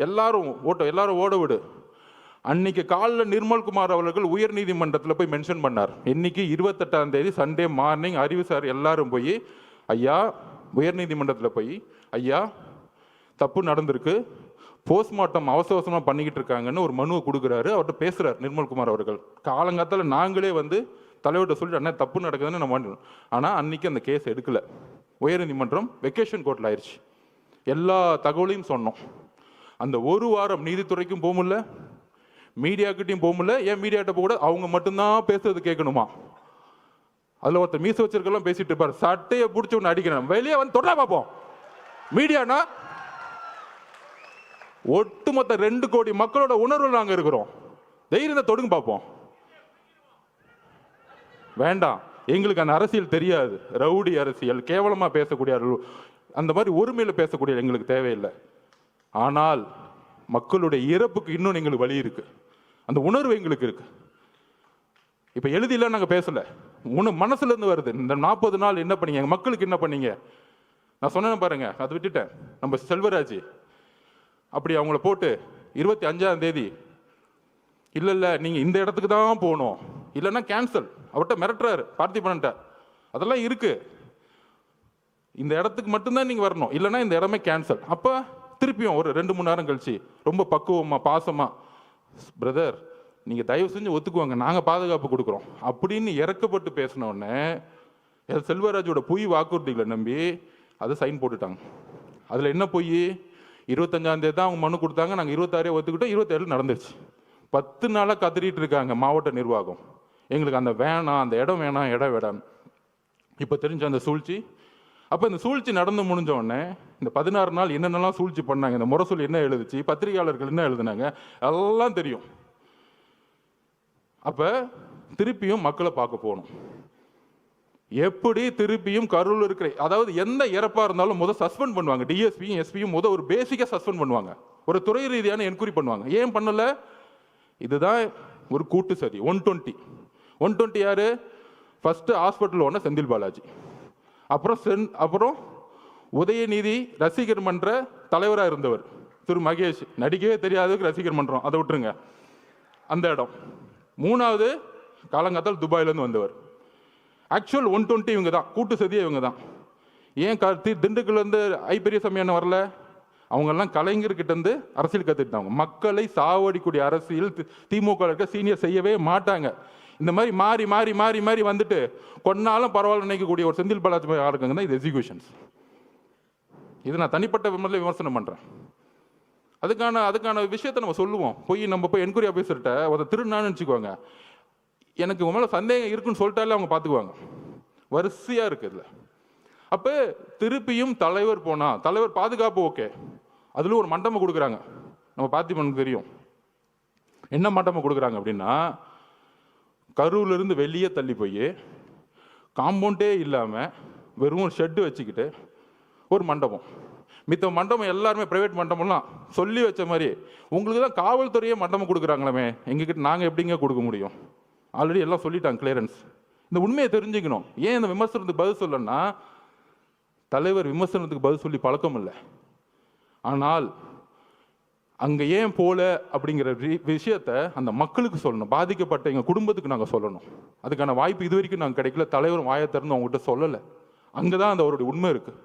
எல்லாரும் ஓட விடு. அன்னைக்கு காலைல நிர்மல்குமார் அவர்கள் உயர் நீதிமன்றத்தில் போய் மென்ஷன் பண்ணார். இன்னைக்கு 28ஆம் தேதி சண்டே மார்னிங் அறிவு சார் எல்லாரும் போய் ஐயா உயர் நீதிமன்றத்தில் போய் ஐயா தப்பு நடந்திருக்கு, போஸ்ட்மார்ட்டம் அவசரமாக பண்ணிக்கிட்டு இருக்காங்கன்னு ஒரு மனுவை கொடுக்குறாரு. அவர்கிட்ட பேசுகிறார் நிர்மல்குமார் அவர்கள். காலங்காலத்தில் நாங்களே வந்து தலைவர்கிட்ட சொல்லிட்டு அண்ணா தப்பு நடக்குதுன்னு நம்ம பண்ணணும். ஆனால் அன்றைக்கி அந்த கேஸ் எடுக்கலை. உயர்நீதிமன்றம் வெக்கேஷன் கோர்ட்டில் ஆயிடுச்சு. எல்லா தகவலையும் சொன்னோம். அந்த ஒரு வாரம் நீதித்துறைக்கும் போக முடியல, மீடியாக்கிட்டையும் போக முடியல. ஏன் மீடியாட்ட போக கூட அவங்க மட்டும்தான் பேசுறது கேட்கணுமா? அதில் ஒருத்தர் மீச வச்சிருக்கெல்லாம் பேசிட்டு இருப்பார், சட்டையை பிடிச்சி ஒன்று அடிக்கிறேன், வெளியே வந்து தொடரா பார்ப்போம். மீடியானா ஒட்டுமொத்த 2 கோடி மக்களோட உணர்வு நாங்கள் இருக்கிறோம். தைரியத்தை தொடுங்க பார்ப்போம். வேண்டாம், எங்களுக்கு அந்த அரசியல் தெரியாது. ரவுடி அரசியல், கேவலமாக பேசக்கூடிய அந்த மாதிரி ஒருமையில் பேசக்கூடிய எங்களுக்கு தேவையில்லை. ஆனால் மக்களுடைய இறப்புக்கு இன்னும் எங்களுக்கு வழி இருக்கு, அந்த உணர்வு எங்களுக்கு இருக்கு. இப்போ எழுதிலாம் நாங்கள் பேசலை, மனசுலேருந்து வருது. இந்த 40 நாள் என்ன பண்ணீங்க, எங்கள் மக்களுக்கு என்ன பண்ணீங்க? நான் சொன்னேன் பாருங்க, அதை விட்டுட்டேன். நம்ம செல்வராஜ் அப்படி அவங்கள போட்டு 25ஆம் தேதி இல்லை நீங்கள் இந்த இடத்துக்கு தான் போகணும், இல்லைன்னா கேன்சல், அவர்கிட்ட மிரட்டுறாரு பார்த்திபன்ட்ட. அதெல்லாம் இருக்கு, இந்த இடத்துக்கு மட்டும்தான் நீங்கள் வரணும், இல்லைன்னா இந்த இடமே கேன்சல். அப்போ திருப்பியும் ஒரு 2-3 நேரம் கழிச்சு ரொம்ப பக்குவமாக பாசமாக, பிரதர் நீங்கள் தயவு செஞ்சு ஒத்துக்குவாங்க, நாங்கள் பாதுகாப்பு கொடுக்குறோம் அப்படின்னு இறக்கப்பட்டு பேசினோடனே செல்வராஜோட பொய் வாக்குறுதிகளை நம்பி அதை சைன் போட்டுட்டாங்க. அதில் என்ன பொய்? 25ஆம் தேதி தான் அவங்க மனு கொடுத்தாங்க, நாங்கள் 26 ஒத்துக்கிட்டோம், 27 நடந்துருச்சு. 10 நாளாக கத்திரிட்டு இருக்காங்க மாவட்ட நிர்வாகம், எங்களுக்கு அந்த வேணாம், அந்த இடம் வேணாம், இடம் வேணாம். இப்போ தெரிஞ்ச அந்த சூழ்ச்சி. அப்போ இந்த சூழ்ச்சி நடந்து முடிஞ்ச உடனே இந்த 16 நாள் என்னென்னலாம் சூழ்ச்சி பண்ணாங்க, இந்த முரசொலி என்ன எழுதுச்சு, பத்திரிகையாளர்கள் என்ன எழுதுனாங்க, எல்லாம் தெரியும். அப்போ திருப்பியும் மக்களை பார்க்க போகணும். எப்படி திருப்பியும் கரூர் இருக்கிற, அதாவது எந்த இறப்பாக இருந்தாலும் முதல் சஸ்பெண்ட் பண்ணுவாங்க. டிஎஸ்பியும் எஸ்பியும் முதல் ஒரு பேசிக்காக சஸ்பெண்ட் பண்ணுவாங்க, ஒரு துறை ரீதியான என்கொயரி பண்ணுவாங்க. ஏன் பண்ணலை? இதுதான் ஒரு கூட்டு சதி. 120 யாரு? ஃபர்ஸ்ட் ஹாஸ்பிட்டல் ஒன்று செந்தில் பாலாஜி, அப்புறம் உதயநிதி ரசிகர் மன்ற தலைவராக இருந்தவர் திரு மகேஷ், நடிக்கவே தெரியாததுக்கு ரசிகர் மன்றம், அதை விட்டுருங்க அந்த இடம். 3வது காலங்காத்தால் துபாயிலேருந்து வந்தவர். ஆக்சுவல் 120 இவங்க தான், கூட்டு சதியே இவங்க தான். ஏன் திண்டுக்கல்லேருந்து பெரியசாமி அண்ணன் வரல? அவங்கெல்லாம் கலைஞர்கிட்டேருந்து அரசியல் கற்றுக்கிட்டாங்க. மக்களை சாவடிக்கூடிய அரசியல் திமுக இருக்க சீனியர் செய்யவே மாட்டாங்க. இந்த மாதிரி மாறி மாறி மாறி மாறி வந்துட்டு கொன்னாலும் பரவாயில்ல நினைக்கக்கூடிய ஒரு செந்தில் பாலாஜி ஆளுங்க தான் இது எக்ஸிகியூஷன்ஸ். இது நான் தனிப்பட்ட விமர்சனம் பண்ணுறேன். அதுக்கான விஷயத்தை நம்ம சொல்லுவோம். நம்ம போய் என்கொயரி ஆஃபீஸர்கிட்ட ஒரு திருநான்னு நினச்சிக்குவாங்க, எனக்கு உங்க மேலே சந்தேகம் இருக்குன்னு சொல்லிட்டாலே அவங்க பார்த்துக்குவாங்க. வரிசையாக இருக்குதுல. அப்போ திருப்பியும் தலைவர் போனால், தலைவர் பாதுகாப்பு ஓகே, அதில் ஒரு மண்டபம் கொடுக்குறாங்க. நம்ம பார்த்திபனுக்கு தெரியும் என்ன மண்டபம் கொடுக்குறாங்க அப்படின்னா, கரூர்லேருந்து வெளியே தள்ளி போய் காம்பவுண்டே இல்லாமல் வெறும் ஒரு ஷெட்டு வச்சுக்கிட்டு ஒரு மண்டபம். மித்த மண்டபம் எல்லாருமே ப்ரைவேட் மண்டபம்லாம் சொல்லி வச்ச மாதிரி, உங்களுக்கு தான் காவல்துறையே மண்டபம் கொடுக்குறாங்களாமே, எங்ககிட்ட நாங்கள் எப்படிங்க கொடுக்க முடியும்? ஆல்ரெடி எல்லாம் சொல்லிட்டாங்க, கிளியரன்ஸ். இந்த உண்மையை தெரிஞ்சுக்கணும். ஏன் இந்த விமர்சனத்துக்கு பதில் சொல்லணும்னா, தலைவர் விமர்சனத்துக்கு பதில் சொல்லி பழக்கம் இல்லை. ஆனால் அங்கே ஏன் போல அப்படிங்கிற விஷயத்த அந்த மக்களுக்கு சொல்லணும், பாதிக்கப்பட்ட எங்கள் குடும்பத்துக்கு நாங்கள் சொல்லணும். அதுக்கான வாய்ப்பு இது வரைக்கும் நாங்கள் கிடைக்கல. தலைவர் வாயை திறந்து அவங்ககிட்ட சொல்லலை. அங்கே தான் அந்த அவருடைய உண்மை இருக்குது.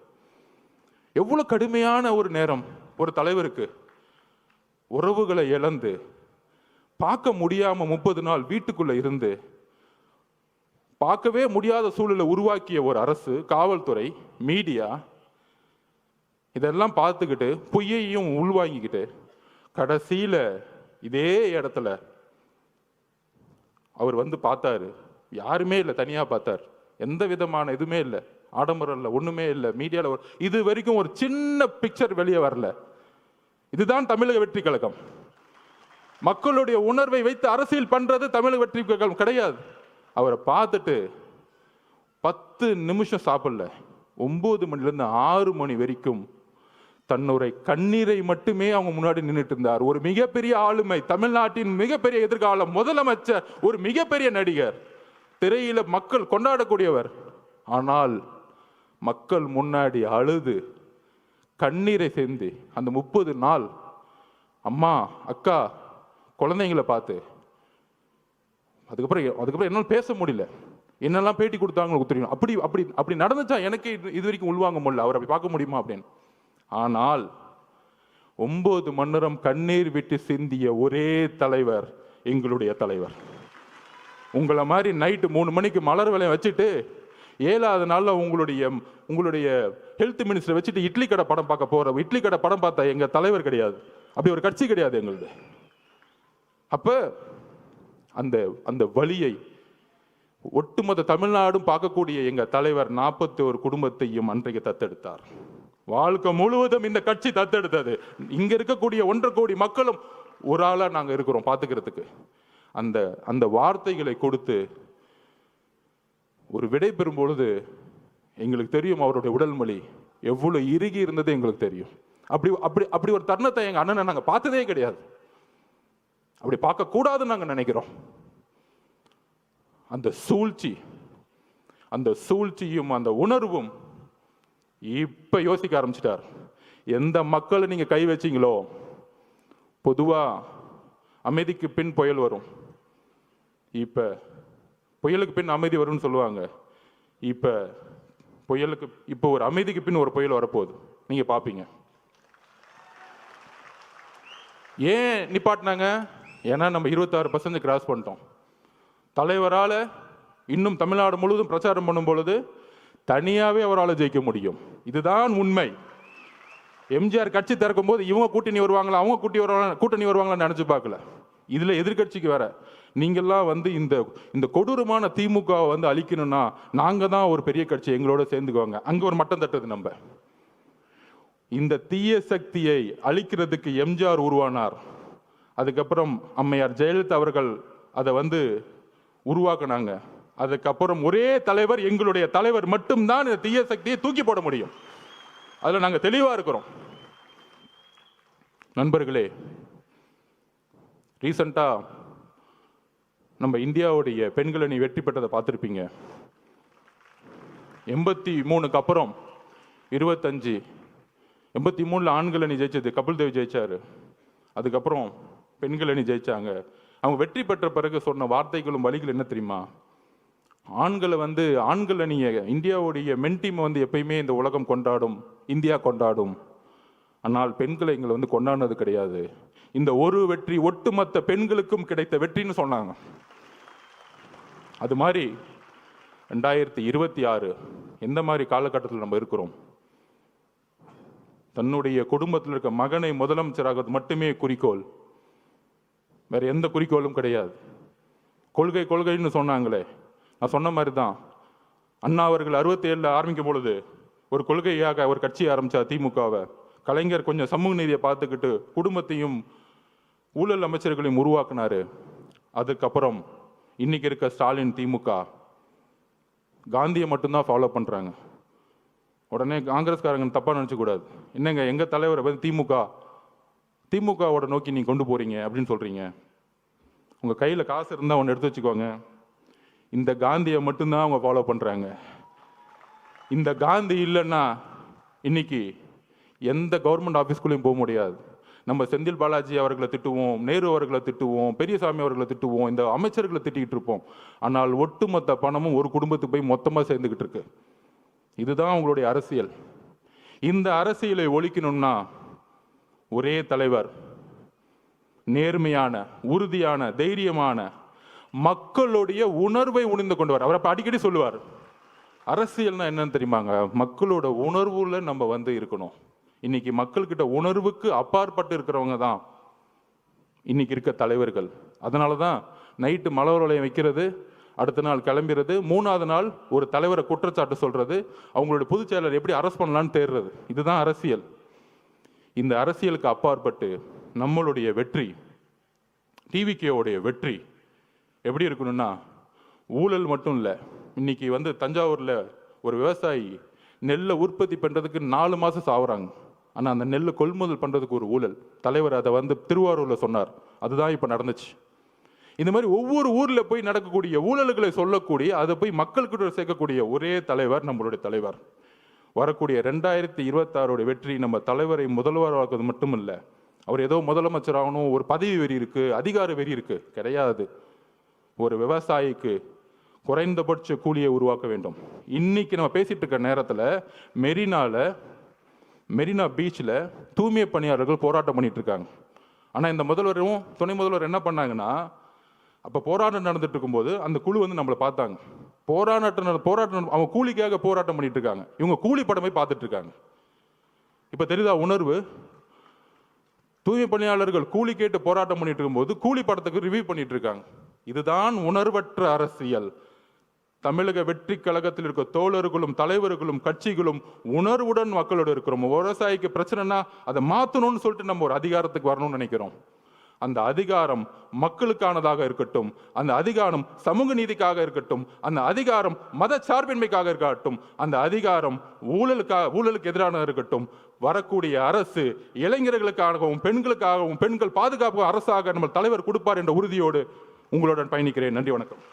எவ்வளோ கடுமையான ஒரு நேரம் ஒரு தலைவருக்கு, உறவுகளை இழந்து பார்க்க முடியாம 30 நாள் வீட்டுக்குள்ள இருந்து பார்க்கவே முடியாத சூழலை உருவாக்கிய ஒரு அரசு, காவல்துறை, மீடியா இதெல்லாம் பார்த்துக்கிட்டு பொய்யையும் உள்வாங்கிக்கிட்டு கடைசியில இதே இடத்துல அவர் வந்து பார்த்தாரு. யாருமே இல்லை, தனியா பார்த்தார். எந்த விதமான இதுவுமே இல்லை, ஆடம்பரம் இல்லை, ஒண்ணுமே இல்லை. மீடியாவில் இது வரைக்கும் ஒரு சின்ன பிக்சர் வெளியே வரல. இதுதான் தமிழக வெற்றி கழகம். மக்களுடைய உணர்வை வைத்து அரசியல் பண்றது தமிழக வெற்றி கழகம் கிடையாது. அவரை பார்த்துட்டு 10 நிமிஷம் சாப்பிடல, 9 மணிலேருந்து 6 மணி வரைக்கும் தன்னுடைய கண்ணீரை மட்டுமே அவங்க முன்னாடி நின்றுட்டு இருந்தார். ஒரு மிகப்பெரிய ஆளுமை, தமிழ்நாட்டின் மிகப்பெரிய எதிர்காலம், முதலமைச்சர், ஒரு மிகப்பெரிய நடிகர், திரையில மக்கள் கொண்டாடக்கூடியவர். ஆனால் மக்கள் முன்னாடி அழுது கண்ணீரை சேர்ந்து அந்த 30 நாள் அம்மா அக்கா குழந்தைங்களை பார்த்து அதுக்கப்புறம் என்னால் பேச முடியல. என்னெல்லாம் பேட்டி கொடுத்தாங்க தெரியும். அப்படி அப்படி அப்படி நடந்துச்சா எனக்கு இது வரைக்கும் உள்வாங்க முடியல. அவர் அப்படி பார்க்க முடியுமா அப்படின்னு. ஆனால் 9 மணி நேரம் கண்ணீர் விட்டு சிந்திய ஒரே தலைவர் எங்களுடைய தலைவர். உங்களை மாதிரி நைட்டு 3 மணிக்கு மலர் விலையை வச்சுட்டு 7வது நாள்ல உங்களுடைய ஹெல்த் மினிஸ்டர் வச்சுட்டு இட்லி கடை படம் பார்க்க போற, இட்லி கடை படம் பார்த்தா எங்க தலைவர் கிடையாது. அப்படி ஒரு கட்சி கிடையாது எங்களுது. அப்ப அந்த அந்த வலியை ஒட்டுமொத்த தமிழ்நாடும் பார்க்கக்கூடிய எங்க தலைவர் 41 குடும்பத்தையும் அன்றைக்கு தத்தெடுத்தார். வாழ்க்கை முழுவதும் இந்த கட்சி தத்தெடுத்தது. இங்க இருக்கக்கூடிய 1.5 கோடி மக்களும் ஒரு ஆளா நாங்க இருக்கிறோம் பார்த்துக்கிறதுக்கு. அந்த அந்த வார்த்தைகளை கொடுத்து ஒரு விடை பெறும் பொழுது எங்களுக்கு தெரியும் அவருடைய உடல் மொழி எவ்வளவு இறுகி இருந்தது எங்களுக்கு தெரியும். அப்படி அப்படி அப்படி ஒரு தருணத்தை எங்க அண்ணனை நாங்க பார்த்ததே கிடையாது. அப்படி பார்க்க கூடாதுன்னு நாங்க நினைக்கிறோம். அந்த சூழ்ச்சியும் அந்த உணர்வும் இப்ப யோசிக்க ஆரம்பிச்சிட்டார். எந்த மக்களை நீங்க கை வச்சீங்களோ, பொதுவா அமைதிக்கு பின் புயல் வரும், இப்ப புயலுக்கு பின் அமைதி வரும்னு சொல்லுவாங்க. இப்ப ஒரு அமைதிக்கு பின் ஒரு புயல் வரப்போகுது, நீங்க பாப்பீங்க. ஏன் நிப்பாட்டினாங்க? ஏன்னா நம்ம 26% கிராஸ் பண்ணிட்டோம். தலைவரால இன்னும் தமிழ்நாடு முழுவதும் பிரச்சாரம் பண்ணும் பொழுது தனியாவே அவரால் ஜெயிக்க முடியும். இதுதான் உண்மை. எம்ஜிஆர் கட்சி திறக்கும் போது இவங்க கூட்டணி வருவாங்களா, அவங்க கூட்டணி வருவாங்களா நினைச்சு பார்க்கல. இதுல எதிர்கட்சிக்கு வேற நீங்கெல்லாம் இந்த கொடூரமான திமுக அழிக்கணும்னா நாங்க தான் ஒரு பெரிய கட்சி, எங்களோட சேர்ந்துக்குவாங்க. அங்க ஒரு மட்டம் தட்டுது. நம்ம இந்த தீய சக்தியை அழிக்கிறதுக்கு எம்ஜிஆர் உருவானார். அதுக்கப்புறம் அம்மையார் ஜெயலலிதா அவர்கள் அதை உருவாக்குனாங்க. அதுக்கப்புறம் ஒரே தலைவர், எங்களுடைய தலைவர் மட்டும்தான் இந்த தீய சக்தியை தூக்கி போட முடியும். அதுல நாங்க தெளிவா இருக்கிறோம். நண்பர்களே, ரீசெண்டா நம்ம இந்தியாவுடைய பெண்கள் அணி வெற்றி பெற்றதை பார்த்திருப்பீங்க. 83க்கு அப்புறம் 25, 83ல ஆண்கள் அணி ஜெயிச்சது கபில் தேவ் ஜெயிச்சாரு. அதுக்கப்புறம் பெண்கள் அணி ஜெயிச்சாங்க. அவங்க வெற்றி பெற்ற பிறகு சொன்ன வார்த்தைகளும் வழிகள் என்ன தெரியுமா? ஆண்கள் அணிய இந்தியாவுடைய மென் டீம் எப்பயுமே இந்த உலகம் கொண்டாடும், இந்தியா கொண்டாடும். ஆனால் பெண்களை எங்களை கொண்டாடினது கிடையாது. இந்த ஒரு வெற்றி ஒட்டுமொத்த பெண்களுக்கும் கிடைத்த வெற்றின்னு சொன்னாங்க. அது மாதிரி 2026 எந்த மாதிரி காலகட்டத்தில் நம்ம இருக்கிறோம்? தன்னுடைய குடும்பத்தில் இருக்க மகனை முதலமைச்சராக மட்டுமே குறிக்கோள், வேற எந்த குறிக்கோளும் கிடையாது. கொள்கைன்னு சொன்னாங்களே, நான் சொன்ன மாதிரி தான். அண்ணா அவர்கள் 67ல் ஆரம்பிக்கும் பொழுது ஒரு கொள்கையாக ஒரு கட்சி ஆரம்பிச்சா திமுகவை. கலைஞர் கொஞ்சம் சமூக நீதியை பார்த்துக்கிட்டு குடும்பத்தையும் ஊழல் அமைச்சர்களையும் உருவாக்குனாரு. அதுக்கப்புறம் இன்னைக்கு இருக்க ஸ்டாலின் திமுக காந்தியை மட்டும்தான் ஃபாலோ பண்றாங்க. உடனே காங்கிரஸ்காரங்க தப்பா நினைச்ச கூடாது. என்னங்க எங்க தலைவரை திமுகவோட நோக்கி நீங்க கொண்டு போறீங்க அப்படின்னு சொல்றீங்க. உங்க கையில காசு இருந்தா ஒன்று எடுத்து வச்சுக்கோங்க. இந்த காந்தியை மட்டும்தான் அவங்க ஃபாலோ பண்றாங்க. இந்த காந்தி இல்லைன்னா இன்னைக்கு எந்த கவர்மெண்ட் ஆஃபீஸ்குள்ளேயும் போக முடியாது. நம்ம செந்தில் பாலாஜி அவர்களை திட்டுவோம், நேரு அவர்களை திட்டுவோம், பெரியசாமி அவர்களை திட்டுவோம், இந்த அமைச்சர்களை திட்டிக்கிட்டு இருப்போம். ஆனால் ஒட்டுமொத்த பணமும் ஒரு குடும்பத்துக்கு போய் மொத்தமாக சேர்ந்துக்கிட்டு இருக்கு. இதுதான் உங்களுடைய அரசியல். இந்த அரசியலை ஒழிக்கணும்னா ஒரே தலைவர், நேர்மையான, உறுதியான, தைரியமான, மக்களுடைய உணர்வை உணர்ந்து கொண்டு வர. அவர் அடிக்கடி சொல்லுவார், அரசியல்னா என்னன்னு தெரியுமாங்க? மக்களோட உணர்வுல நம்ம இருக்கணும். இன்னைக்கு மக்கள்கிட்ட உணர்வுக்கு அப்பாற்பட்டு இருக்கிறவங்க தான் இன்னைக்கு இருக்க தலைவர்கள். அதனால தான் நைட்டு மலர் வளையம் வைக்கிறது, அடுத்த நாள் கிளம்பிடுறது, 3வது நாள் ஒரு தலைவரை குற்றச்சாட்டு சொல்றது, அவங்களுடைய பொதுச் செயலர் எப்படி அரெஸ்ட் பண்ணலான்னு தேடுறது. இதுதான் அரசியல். இந்த அரசியலுக்கு அப்பாற்பட்டு நம்மளுடைய வெற்றி, டிவிகேவுடைய வெற்றி எப்படி இருக்கணும்னா, ஊழல் மட்டும் இல்லை. இன்னைக்கு தஞ்சாவூரில் ஒரு விவசாயி நெல்லை உற்பத்தி பண்ணுறதுக்கு 4 மாதம் சாவுறாங்க. ஆனால் அந்த நெல்லை கொள்முதல் பண்ணுறதுக்கு ஒரு ஊழல். தலைவர் அதை திருவாரூரில் சொன்னார். அதுதான் இப்போ நடந்துச்சு. இந்த மாதிரி ஒவ்வொரு ஊரில் போய் நடக்கக்கூடிய ஊழல்களை சொல்லக்கூடிய, அதை போய் மக்களுக்கிட்ட சேர்க்கக்கூடிய ஒரே தலைவர் நம்மளுடைய தலைவர். வரக்கூடிய 2026 வெற்றி நம்ம தலைவரை முதல்வராக்குவது மட்டும் இல்லை. அவர் ஏதோ முதலமைச்சர் ஆகணும், ஒரு பதவி வெறி இருக்கு, அதிகார வெறி இருக்கு, கிடையாது. ஒரு விவசாயிக்கு குறைந்தபட்ச கூலியை உருவாக்க வேண்டும். இன்னைக்கு நம்ம பேசிட்டு இருக்க நேரத்தில் மெரினா பீச்சில் தூய்மை பணியாளர்கள் போராட்டம் பண்ணிட்டு இருக்காங்க. ஆனால் இந்த முதல்வரும் துணை முதல்வர் என்ன பண்ணாங்கன்னா, அப்போ போராட்டம் நடந்துட்டு இருக்கும்போது அந்த குழு நம்மளை பார்த்தாங்க. போராட்டம் அவங்க கூலிக்காக போராட்டம் பண்ணிட்டு இருக்காங்க. இவங்க கூலி படமே பார்த்துட்டு இருக்காங்க. இப்போ தெரியுதா உணர்வு? தூய்மை பணியாளர்கள் கூலி கேட்டு போராட்டம் பண்ணிட்டு இருக்கும்போது கூலி படத்துக்கு ரிவ்யூ பண்ணிட்டு இருக்காங்க. இதுதான் உணர்வற்ற அரசியல். தமிழக வெற்றி கழகத்தில் இருக்க தோழர்களும் தலைவர்களும் கட்சிகளும் உணர்வுடன் மக்களோடு இருக்கிறோம். விவசாயிக்கு பிரச்சனைனா அதை மாற்றணும்னு சொல்லிட்டு நம்ம ஒரு அதிகாரத்துக்கு வரணும்னு நினைக்கிறோம். அந்த அதிகாரம் மக்களுக்கானதாக இருக்கட்டும், அந்த அதிகாரம் சமூக நீதிக்காக இருக்கட்டும், அந்த அதிகாரம் மத சார்பின்மைக்காக இருக்கட்டும், அந்த அதிகாரம் ஊழலுக்கு எதிரான இருக்கட்டும். வரக்கூடிய அரசு இளைஞர்களுக்காகவும் பெண்களுக்காகவும் பெண்கள் பாதுகாப்பு அரசாக நம்ம தலைவர் கொடுப்பார் என்ற உறுதியோடு உங்களுடன் பயணிக்கிறேன். நன்றி, வணக்கம்.